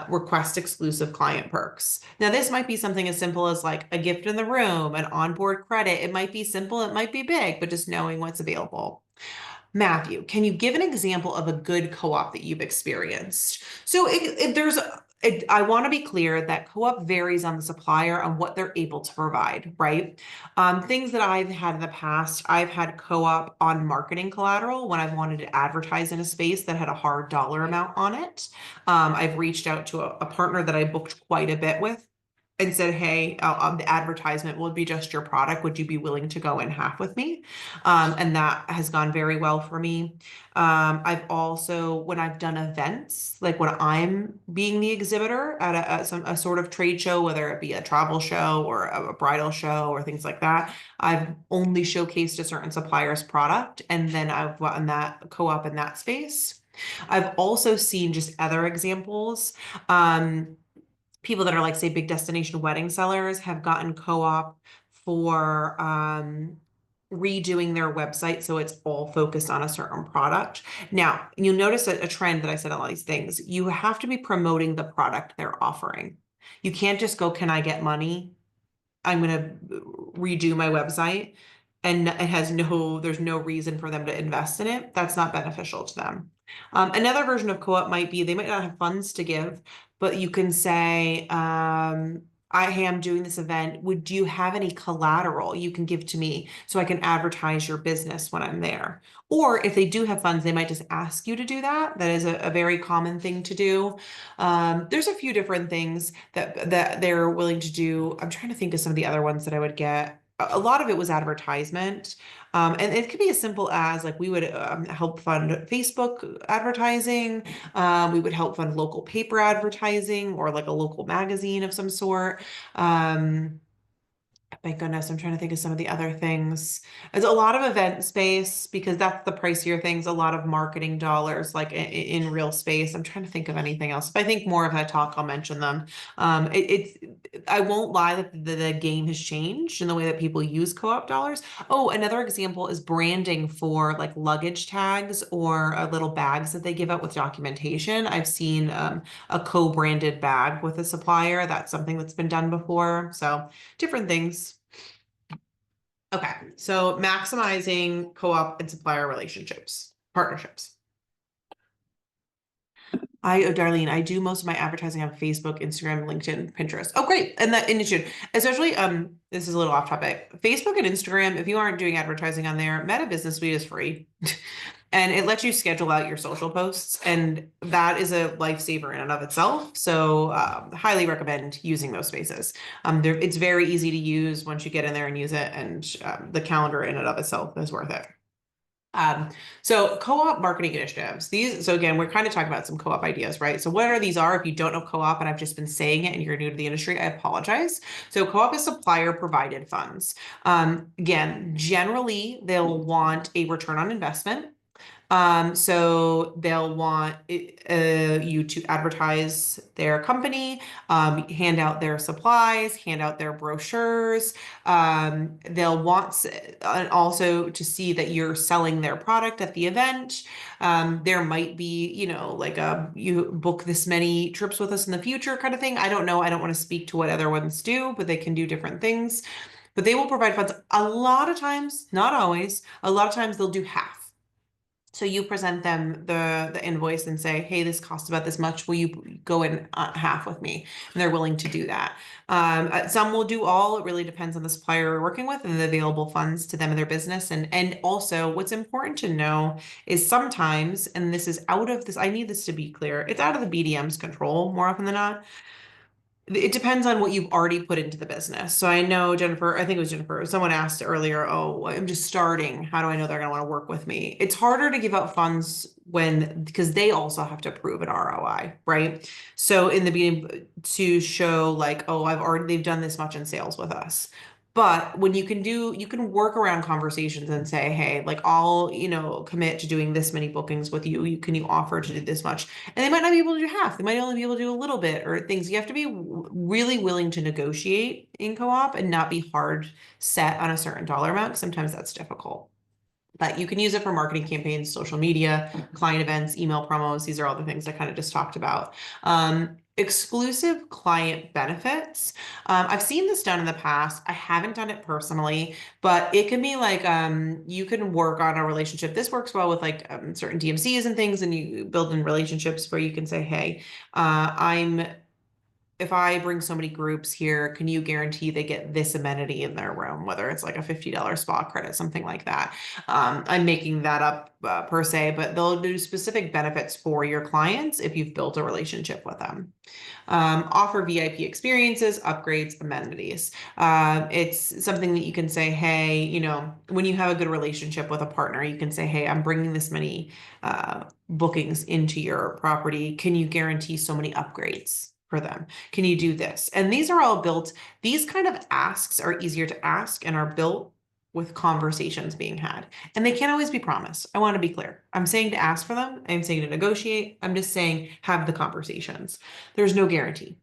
Request exclusive client perks. Now, this might be something as simple as like a gift in the room, an onboard credit. It might be simple, it might be big, but just knowing what's available. Matthew, can you give an example of a good co-op that you've experienced? So I want to be clear that co-op varies on the supplier on what they're able to provide, right? Things that I've had in the past, I've had co-op on marketing collateral when I've wanted to advertise in a space that had a hard dollar amount on it. I've reached out to a partner that I booked quite a bit with and said, hey, the advertisement will be just your product. Would you be willing to go in half with me? And that has gone very well for me. I've also, when I've done events, like when I'm being the exhibitor at a sort of trade show, whether it be a travel show or a bridal show or things like that, I've only showcased a certain supplier's product, and then I've gotten that co-op in that space. I've also seen just other examples. People that are like, say, big destination wedding sellers have gotten co-op for redoing their website so it's all focused on a certain product. Now, you'll notice a trend that I said on all these things. You have to be promoting the product they're offering. You can't just go, can I get money? I'm going to redo my website and there's no reason for them to invest in it. That's not beneficial to them. Another version of co-op might be they might not have funds to give, but you can say, I am doing this event. Do you have any collateral you can give to me so I can advertise your business when I'm there? Or if they do have funds, they might just ask you to do that. That is a very common thing to do. There's a few different things that they're willing to do. I'm trying to think of some of the other ones that I would get. A lot of it was advertisement. And it could be as simple as like we would help fund Facebook advertising. We would help fund local paper advertising or like a local magazine of some sort. My goodness, I'm trying to think of some of the other things. There's a lot of event space because that's the pricier things, a lot of marketing dollars like in real space. I'm trying to think of anything else. If I think more of that talk, I'll mention them. I won't lie that the game has changed in the way that people use co-op dollars. Oh, another example is branding for like luggage tags or little bags that they give out with documentation. I've seen a co-branded bag with a supplier. That's something that's been done before. So different things. Okay, so maximizing co-op and supplier relationships, partnerships. Darlene, I do most of my advertising on Facebook, Instagram, LinkedIn, Pinterest. Oh, great. And you should, especially, this is a little off topic. Facebook and Instagram, if you aren't doing advertising on there, Meta Business Suite is free. And it lets you schedule out your social posts, and that is a lifesaver in and of itself. So, highly recommend using those spaces. It's very easy to use once you get in there and use it, and the calendar in and of itself is worth it. So co-op marketing initiatives, so again, we're kind of talking about some co-op ideas, right? So what are these are, if you don't know co-op and I've just been saying it and you're new to the industry, I apologize. So co-op is supplier provided funds. Again, generally they'll want a return on investment. So they'll want you to advertise their company, hand out their supplies, hand out their brochures. They'll want also to see that you're selling their product at the event. There might be, like you book this many trips with us in the future kind of thing. I don't know. I don't want to speak to what other ones do, but they can do different things. But they will provide funds a lot of times, not always, a lot of times they'll do half. So you present them the invoice and say, hey, this costs about this much. Will you go in half with me? And they're willing to do that. Some will do all. It really depends on the supplier we're working with and the available funds to them and their business. And also what's important to know is sometimes, and this is out of this, I need this to be clear, it's out of the BDM's control more often than not. It depends on what you've already put into the business. So I know Jennifer, I think it was Jennifer, someone asked earlier, oh, I'm just starting. How do I know they're going to want to work with me? It's harder to give out funds because they also have to prove an ROI, right? So in the beginning to show like, oh, they've done this much in sales with us. But when you can work around conversations and say, hey, like I'll, commit to doing this many bookings with you. Can you offer to do this much? And they might not be able to do half. They might only be able to do a little bit or things. You have to be really willing to negotiate in co-op and not be hard set on a certain dollar amount. Sometimes that's difficult. But you can use it for marketing campaigns, social media, client events, email promos. These are all the things I kind of just talked about. Exclusive client benefits. I've seen this done in the past. I haven't done it personally, but it can be like you can work on a relationship. This works well with like certain DMCs and things, and you build in relationships where you can say, hey, if I bring so many groups here, can you guarantee they get this amenity in their room, whether it's like a $50 spa credit, something like that. I'm making that up per se, but they'll do specific benefits for your clients if you've built a relationship with them. Offer VIP experiences, upgrades, amenities. It's something that you can say, hey, when you have a good relationship with a partner, you can say, hey, I'm bringing this many bookings into your property. Can you guarantee so many upgrades for them? Can you do this? And these are all built, these kind of asks are easier to ask and are built with conversations being had. And they can't always be promised. I want to be clear. I'm saying to ask for them. I'm saying to negotiate. I'm just saying have the conversations. There's no guarantee,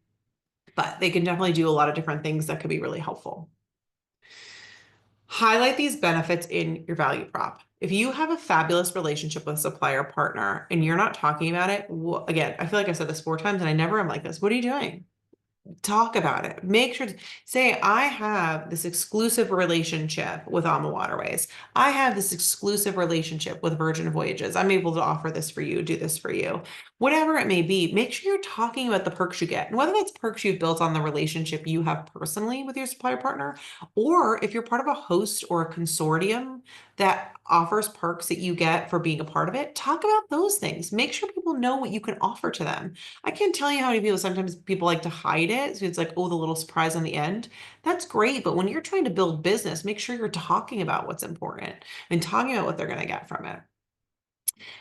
but they can definitely do a lot of different things that could be really helpful. Highlight these benefits in your value prop. If you have a fabulous relationship with a supplier partner and you're not talking about it, again, I feel like I said this 4 times and I never am like this. What are you doing? Talk about it. Make sure to say, I have this exclusive relationship with Alma Waterways. I have this exclusive relationship with Virgin Voyages. I'm able to offer this for you, do this for you. Whatever it may be, make sure you're talking about the perks you get. And whether that's perks you've built on the relationship you have personally with your supplier partner, or if you're part of a host or a consortium that offers perks that you get for being a part of it, talk about those things. Make sure people know what you can offer to them. I can't tell you how many people, sometimes people like to hide it. So it's like, oh, the little surprise on the end. That's great. But when you're trying to build business, make sure you're talking about what's important and talking about what they're going to get from it.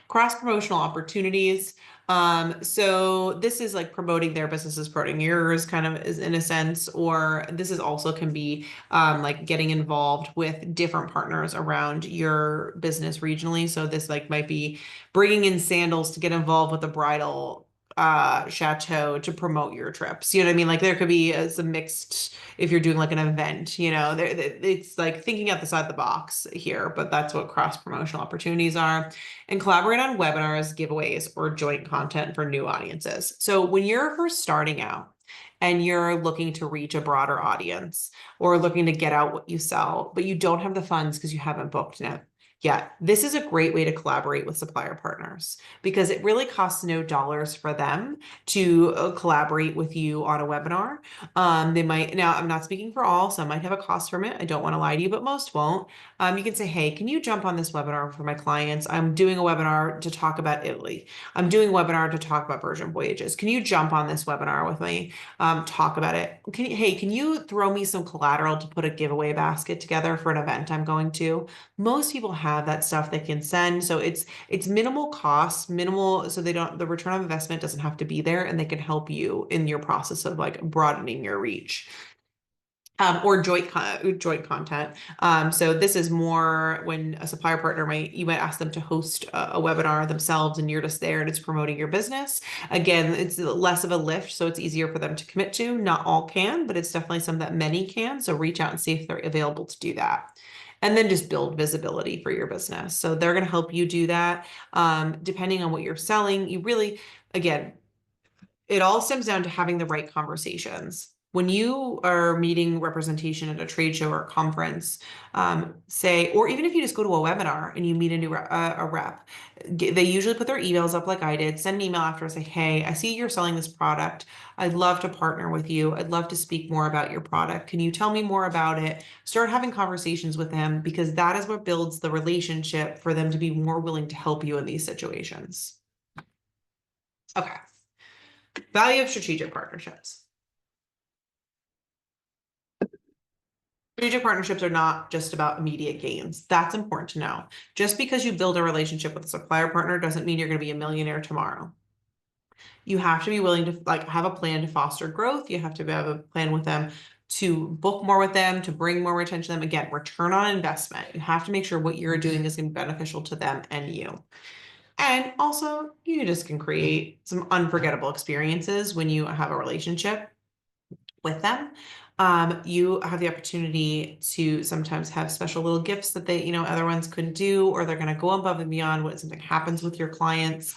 Cross-promotional opportunities. So this is like promoting their businesses, promoting yours kind of is in a sense, or this is also can be like getting involved with different partners around your business regionally. So this like might be bringing in sandals to get involved with a bridal chateau to promote your trips. You know what I mean? Like there could be some mixed, if you're doing like an event, it's like thinking outside the box here, but that's what cross promotional opportunities are. And collaborate on webinars, giveaways, or joint content for new audiences. So when you're first starting out and you're looking to reach a broader audience or looking to get out what you sell, but you don't have the funds because you haven't booked yet, Yeah, this is a great way to collaborate with supplier partners because it really costs no dollars for them to collaborate with you on a webinar. They might, now I'm not speaking for all, some might have a cost from it. I don't want to lie to you, but most won't. You can say, hey, can you jump on this webinar for my clients? I'm doing a webinar to talk about Italy. I'm doing a webinar to talk about Virgin Voyages. Can you jump on this webinar with me? Talk about it. Hey, can you throw me some collateral to put a giveaway basket together for an event I'm going to? Most people have that stuff they can send. So it's minimal cost, minimal, so they don't, the return on investment doesn't have to be there, and they can help you in your process of like broadening your reach. Or joint content. So this is more when a supplier partner you might ask them to host a webinar themselves, and you're just there and it's promoting your business. Again, it's less of a lift, so it's easier for them to commit to. Not all can, but it's definitely some that many can. So reach out and see if they're available to do that. And then just build visibility for your business. So they're going to help you do that. Depending on what you're selling, you really, again, it all stems down to having the right conversations. When you are meeting representation at a trade show or a conference, say, or even if you just go to a webinar and you meet a rep, they usually put their emails up like I did. Send an email after and say, hey, I see you're selling this product. I'd love to partner with you. I'd love to speak more about your product. Can you tell me more about it? Start having conversations with them, because that is what builds the relationship for them to be more willing to help you in these situations. Okay. Value of strategic partnerships. Strategic partnerships are not just about immediate gains. That's important to know. Just because you build a relationship with a supplier partner doesn't mean you're going to be a millionaire tomorrow. You have to be willing to like have a plan to foster growth. You have to have a plan with them to book more with them, to bring more retention to them. Again, return on investment. You have to make sure what you're doing is going to be beneficial to them and you. And also, you just can create some unforgettable experiences when you have a relationship with them. You have the opportunity to sometimes have special little gifts that other ones couldn't do, or they're going to go above and beyond when something happens with your clients.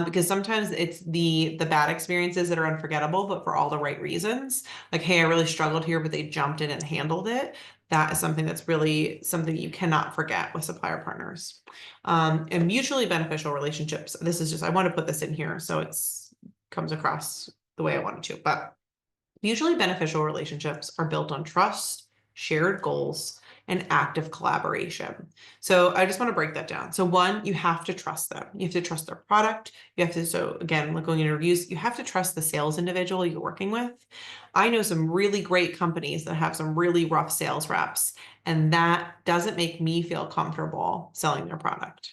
Because sometimes it's the bad experiences that are unforgettable, but for all the right reasons. Like, hey, I really struggled here, but they jumped in and handled it. That is something that's really something you cannot forget with supplier partners. And mutually beneficial relationships. This is just, I want to put this in here so it's comes across the way I wanted to, but mutually beneficial relationships are built on trust, shared goals, and active collaboration. So I just want to break that down. So one, you have to trust them. You have to trust their product. You have to, so again, like going in reviews, you have to trust the sales individual you're working with. I know some really great companies that have some really rough sales reps, and that doesn't make me feel comfortable selling their product.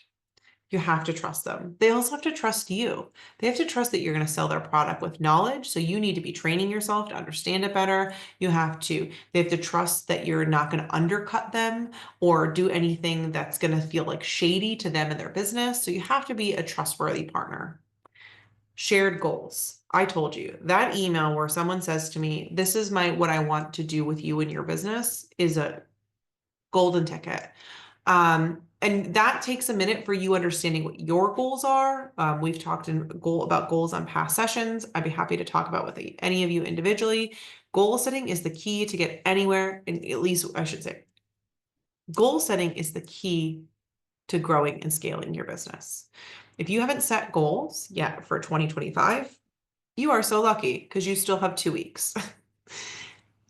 You have to trust them. They also have to trust you. They have to trust that you're going to sell their product with knowledge. So you need to be training yourself to understand it better. They have to trust that you're not going to undercut them or do anything that's going to feel like shady to them and their business. So you have to be a trustworthy partner. Shared goals. I told you that email where someone says to me, this is what I want to do with you in your business is a golden ticket. And that takes a minute for you understanding what your goals are. We've talked about goals on past sessions. I'd be happy to talk about with any of you individually. Goal setting is the key to get anywhere, and at least I should say, goal setting is the key to growing and scaling your business. If you haven't set goals yet for 2025, you are so lucky because you still have 2 weeks.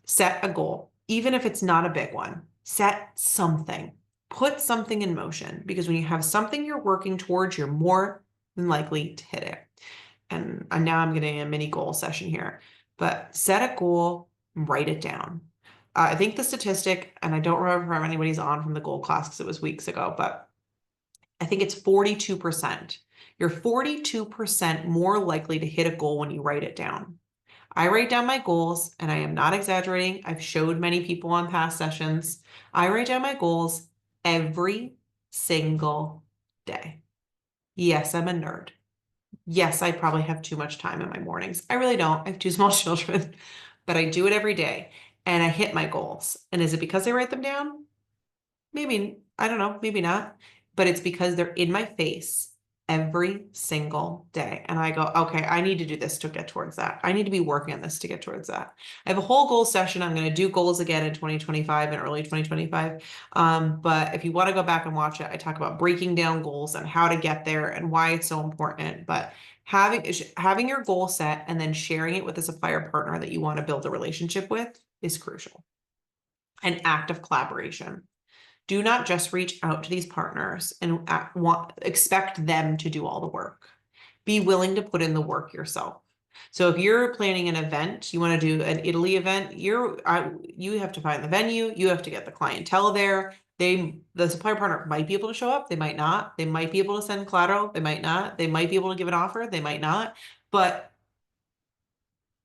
Set a goal, even if it's not a big one. Set something. Put something in motion, because when you have something you're working towards, you're more than likely to hit it. And now I'm getting a mini goal session here, but set a goal, write it down. I think the statistic, and I don't remember how anybody's on from the goal class because it was weeks ago, but I think it's 42%. You're 42% more likely to hit a goal when you write it down. I write down my goals, and I am not exaggerating. I've showed many people on past sessions. I write down my goals every single day. Yes, I'm a nerd. Yes, I probably have too much time in my mornings. I really don't. I have 2 small children, but I do it every day and I hit my goals. And is it because I write them down? Maybe, I don't know, maybe not, but it's because they're in my face every single day. And I go, okay, I need to do this to get towards that. I need to be working on this to get towards that. I have a whole goal session. I'm going to do goals again in 2025 and early 2025. But if you want to go back and watch it, I talk about breaking down goals and how to get there and why it's so important. But having your goal set and then sharing it with a supplier partner that you want to build a relationship with is crucial. An act of collaboration. Do not just reach out to these partners and expect them to do all the work. Be willing to put in the work yourself. So if you're planning an event, you want to do an Italy event, you have to find the venue, you have to get the clientele there. The supplier partner might be able to show up, they might not. They might be able to send collateral, they might not. They might be able to give an offer, they might not. But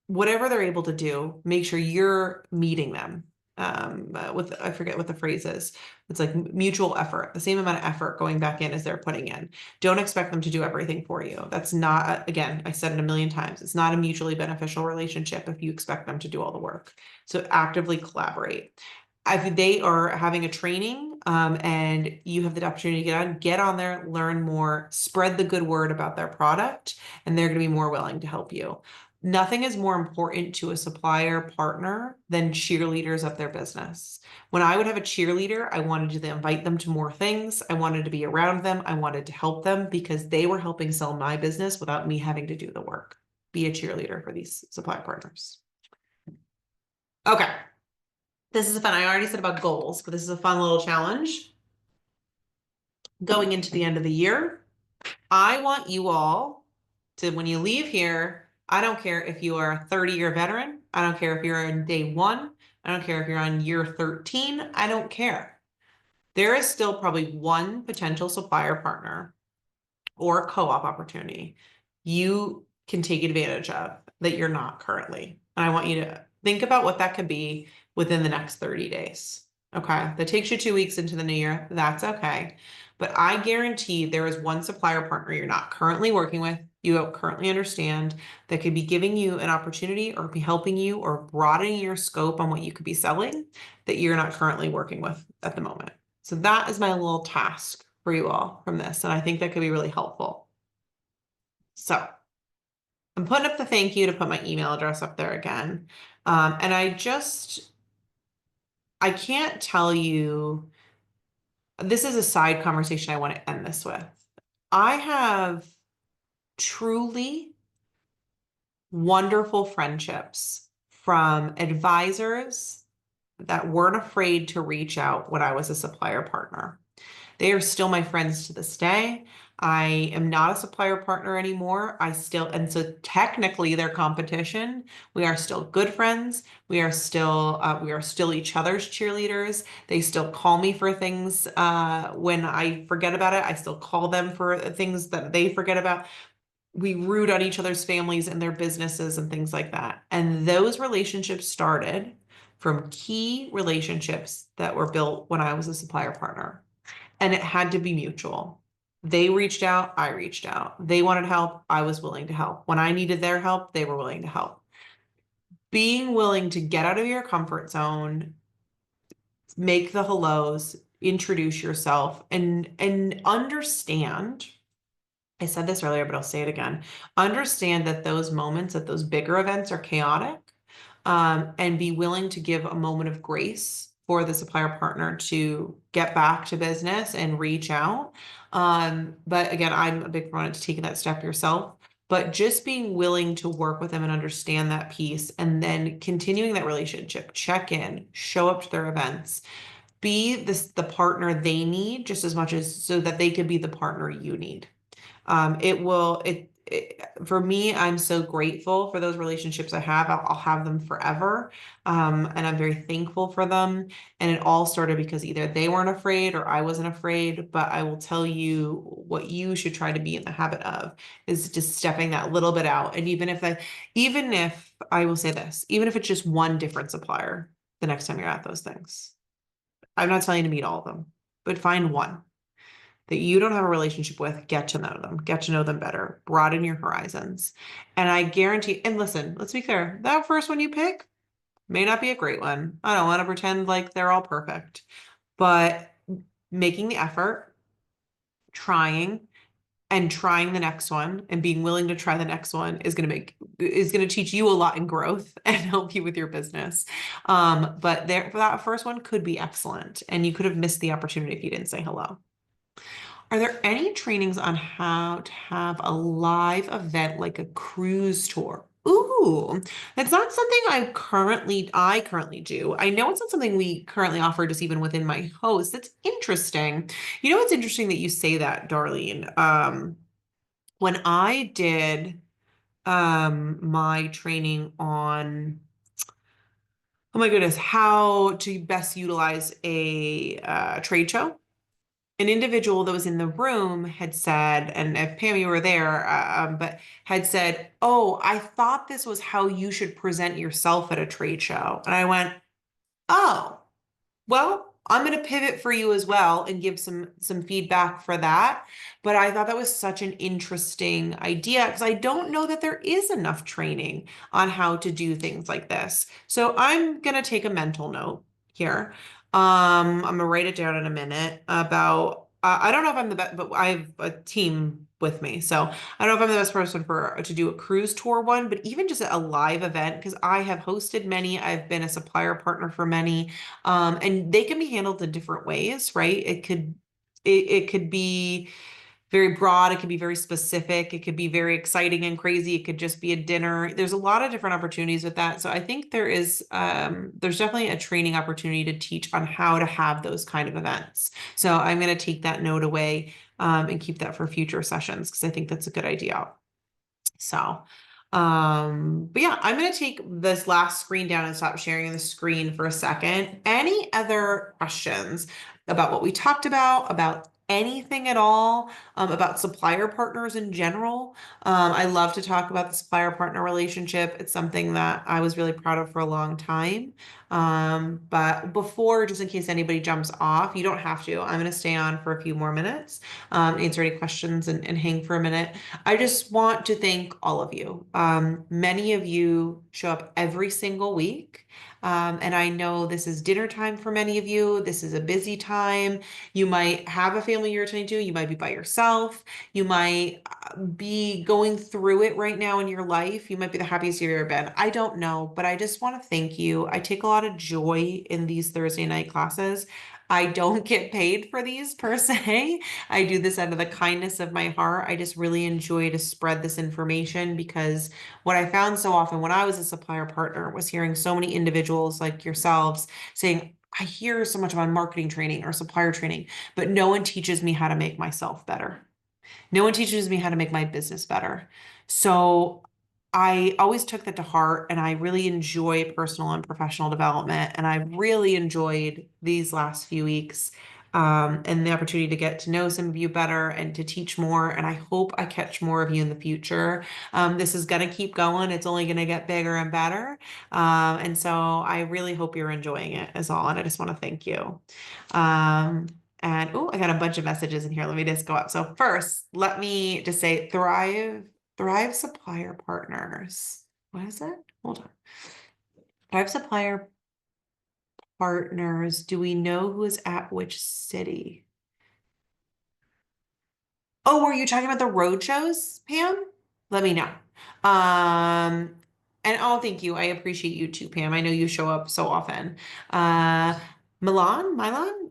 whatever they're able to do, make sure you're meeting them. I forget what the phrase is. It's like mutual effort, the same amount of effort going back in as they're putting in. Don't expect them to do everything for you. That's not, again, I said it a million times, it's not a mutually beneficial relationship if you expect them to do all the work. So actively collaborate. If they are having a training and you have the opportunity to get on there, learn more, spread the good word about their product, and they're going to be more willing to help you. Nothing is more important to a supplier partner than cheerleaders of their business. When I would have a cheerleader, I wanted to invite them to more things. I wanted to be around them. I wanted to help them because they were helping sell my business without me having to do the work. Be a cheerleader for these supplier partners. Okay. This is fun. I already said about goals, but this is a fun little challenge. Going into the end of the year, I want you all to, when you leave here, I don't care if you are a 30-year veteran. I don't care if you're on day one. I don't care if you're on year 13. I don't care. There is still probably one potential supplier partner or co-op opportunity you can take advantage of that you're not currently. And I want you to think about what that could be within the next 30 days. Okay. That takes you 2 weeks into the new year. That's okay. But I guarantee there is one supplier partner you're not currently working with, you don't currently understand, that could be giving you an opportunity or be helping you or broadening your scope on what you could be selling that you're not currently working with at the moment. So that is my little task for you all from this. And I think that could be really helpful. So I'm putting up the thank you to put my email address up there again. And I can't tell you, this is a side conversation I want to end this with. I have truly wonderful friendships from advisors that weren't afraid to reach out when I was a supplier partner. They are still my friends to this day. I am not a supplier partner anymore. And so technically they're competition. We are still good friends. We are still each other's cheerleaders. They still call me for things when I forget about it. I still call them for things that they forget about. We root on each other's families and their businesses and things like that. And those relationships started from key relationships that were built when I was a supplier partner. And it had to be mutual. They reached out, I reached out. They wanted help, I was willing to help. When I needed their help, they were willing to help. Being willing to get out of your comfort zone, make the hellos, introduce yourself, and understand. I said this earlier, but I'll say it again. Understand that those moments at those bigger events are chaotic, and be willing to give a moment of grace for the supplier partner to get back to business and reach out. But again, I'm a big proponent to taking that step yourself, but just being willing to work with them and understand that piece and then continuing that relationship, check in, show up to their events, be the partner they need just as much as so that they can be the partner you need. For me, I'm so grateful for those relationships I have. I'll have them forever. And I'm very thankful for them. And it all started because either they weren't afraid or I wasn't afraid. But I will tell you what you should try to be in the habit of is just stepping that little bit out. And even if I will say this, even if it's just one different supplier the next time you're at those things, I'm not telling you to meet all of them, but find one that you don't have a relationship with, get to know them better, broaden your horizons. And I guarantee, and listen, let's be clear, that first one you pick may not be a great one. I don't want to pretend like they're all perfect, but making the effort, trying, and trying the next one and being willing to try the next one is going to teach you a lot in growth and help you with your business. But there, that first one could be excellent, and you could have missed the opportunity if you didn't say hello. Are there any trainings on how to have a live event like a cruise tour? Ooh, that's not something I currently do. I know it's not something we currently offer just even within my host. That's interesting. You know, it's interesting that you say that, Darlene. When I did my training on, oh my goodness, how to best utilize a trade show, an individual that was in the room had said, and if Pam, you were there, but had said, "Oh, I thought this was how you should present yourself at a trade show." And I went, "Oh, well, I'm going to pivot for you as well and give some feedback for that." But I thought that was such an interesting idea because I don't know that there is enough training on how to do things like this. So I'm going to take a mental note here. I'm gonna write it down in a minute about. I don't know if I'm the best, but I have a team with me, so I don't know if I'm the best person for to do a cruise tour one, but even just a live event because I have hosted many. I've been a supplier partner for many. And they can be handled in different ways, right? It could be very broad, it could be very specific, it could be very exciting and crazy, it could just be a dinner. There's a lot of different opportunities with that. So I think there's definitely a training opportunity to teach on how to have those kind of events. So I'm going to take that note away and keep that for future sessions because I think that's a good idea. So, but yeah, I'm going to take this last screen down and stop sharing the screen for a second. Any other questions about what we talked about anything at all, about supplier partners in general? I love to talk about the supplier partner relationship. It's something that I was really proud of for a long time. But before, just in case anybody jumps off, you don't have to. I'm going to stay on for a few more minutes, answer any questions and hang for a minute. I just want to thank all of you. Many of you show up every single week. And I know this is dinner time for many of you. This is a busy time. You might have a family you're attending to. You might be by yourself. You might be going through it right now in your life. You might be the happiest you've ever been. I don't know, but I just want to thank you. I take a lot of joy in these Thursday night classes. I don't get paid for these per se. I do this out of the kindness of my heart. I just really enjoy to spread this information because what I found so often when I was a supplier partner was hearing so many individuals like yourselves saying, I hear so much about marketing training or supplier training, but no one teaches me how to make myself better. No one teaches me how to make my business better. So I always took that to heart and I really enjoy personal and professional development. And I really enjoyed these last few weeks and the opportunity to get to know some of you better and to teach more. And I hope I catch more of you in the future. This is going to keep going. It's only going to get bigger and better. And so I really hope you're enjoying it as all. And I just want to thank you. Um, and oh, I got a bunch of messages in here. Let me just go up. So first, let me just say Thrive Supplier Partners. What is it? Hold on. Thrive Supplier Partners. Do we know who is at which city? Oh, were you talking about the road shows, Pam? Let me know. Um, and oh, thank you. I appreciate you too, Pam. I know you show up so often. Milan,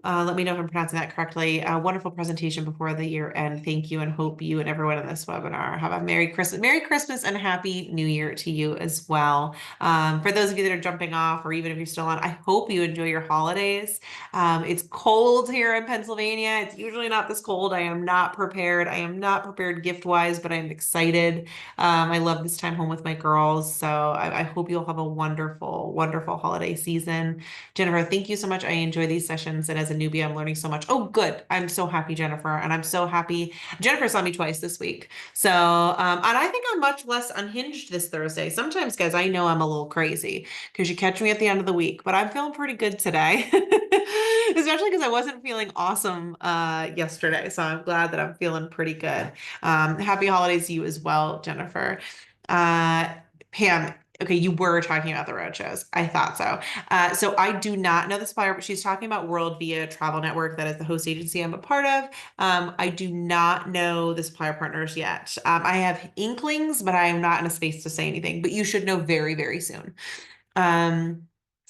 let me know if I'm pronouncing that correctly. A wonderful presentation before the year end. Thank you, and hope you and everyone in this webinar have a Merry Christmas and Happy New Year to you as well. For those of you that are jumping off, or even if you're still on, I hope you enjoy your holidays. It's cold here in Pennsylvania. It's usually not this cold. I am not prepared. I am not prepared gift-wise, but I'm excited. I love this time home with my girls. So I hope you'll have a wonderful, wonderful holiday season. Jennifer, thank you so much. I enjoy these sessions. And as a newbie, I'm learning so much. Oh, good. I'm so happy, Jennifer. And I'm so happy. Jennifer saw me twice this week. So, and I think I'm much less unhinged this Thursday. Sometimes, guys, I know I'm a little crazy because you catch me at the end of the week, but I'm feeling pretty good today. Especially because I wasn't feeling awesome yesterday. So I'm glad that I'm feeling pretty good. Happy holidays to you as well, Jennifer. Pam, Okay, you were talking about the road shows. I thought so. So I do not know the supplier, but she's talking about World Via Travel Network. That is the host agency I'm a part of. I do not know the supplier partners yet. I have inklings, but I am not in a space to say anything. But you should know very, very soon. Um,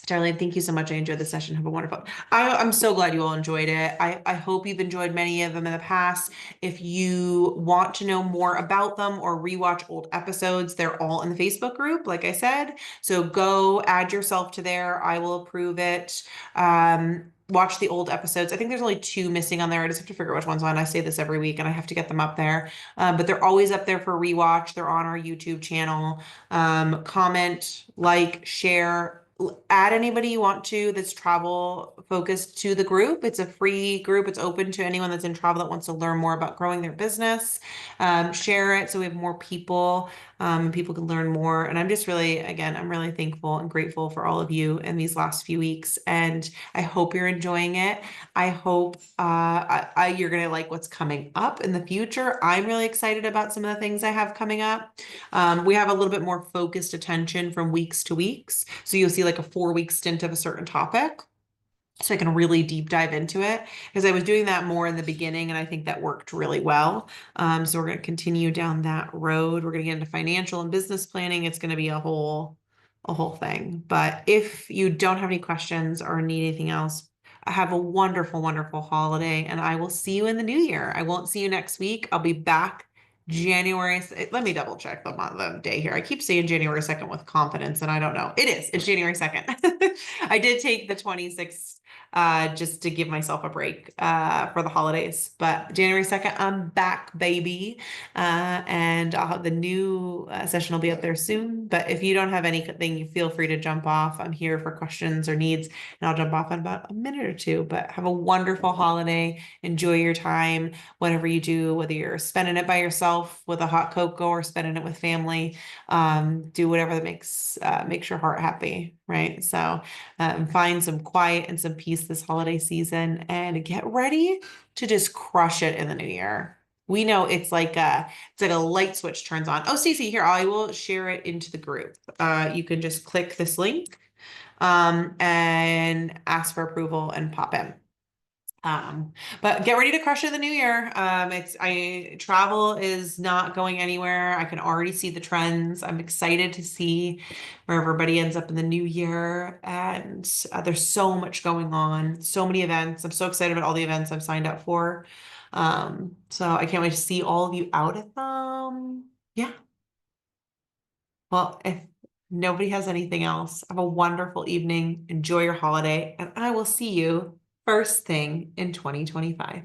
Starlene, thank you so much. I enjoyed the session. Have a wonderful. I'm so glad you all enjoyed it. I hope you've enjoyed many of them in the past. If you want to know more about them or rewatch old episodes, they're all in the Facebook group, like I said. So go add yourself to there. I will approve it. Watch the old episodes. I think there's only two missing on there. I just have to figure out which one's on. I say this every week and I have to get them up there. But they're always up there for rewatch. They're on our YouTube channel. Comment, like, share, add anybody you want to that's travel focused to the group. It's a free group. It's open to anyone that's in travel that wants to learn more about growing their business. Share it so we have more people, and people can learn more. And I'm just really, again, I'm really thankful and grateful for all of you in these last few weeks. And I hope you're enjoying it. I hope you're going to like what's coming up in the future. I'm really excited about some of the things I have coming up. We have a little bit more focused attention from weeks to weeks. So you'll see like a 4-week stint of a certain topic. So I can really deep dive into it because I was doing that more in the beginning and I think that worked really well. So we're going to continue down that road. We're going to get into financial and business planning. It's going to be a whole thing. But if you don't have any questions or need anything else, have a wonderful, wonderful holiday and I will see you in the new year. I won't see you next week. I'll be back January. Let me double check the day here. I keep saying January 2nd with confidence and I don't know. It is. It's January 2nd. I did take the 26th just to give myself a break for the holidays. But January 2nd, I'm back, baby. And I'll have the new session will be up there soon. But if you don't have anything, you feel free to jump off. I'm here for questions or needs, and I'll jump off in about a minute or two. But have a wonderful holiday. Enjoy your time, whatever you do, whether you're spending it by yourself with a hot cocoa or spending it with family. Do whatever that makes your heart happy, right? So find some quiet and some peace this holiday season and get ready to just crush it in the new year. We know it's like a light switch turns on. Oh, Stacey, here, I will share it into the group. You can just click this link and ask for approval and pop in. But get ready to crush it in the new year. Travel is not going anywhere. I can already see the trends. I'm excited to see where everybody ends up in the new year. And there's so much going on, so many events. I'm so excited about all the events I've signed up for. So I can't wait to see all of you out at them. Yeah. Well, if nobody has anything else, have a wonderful evening. Enjoy your holiday, and I will see you first thing in 2025.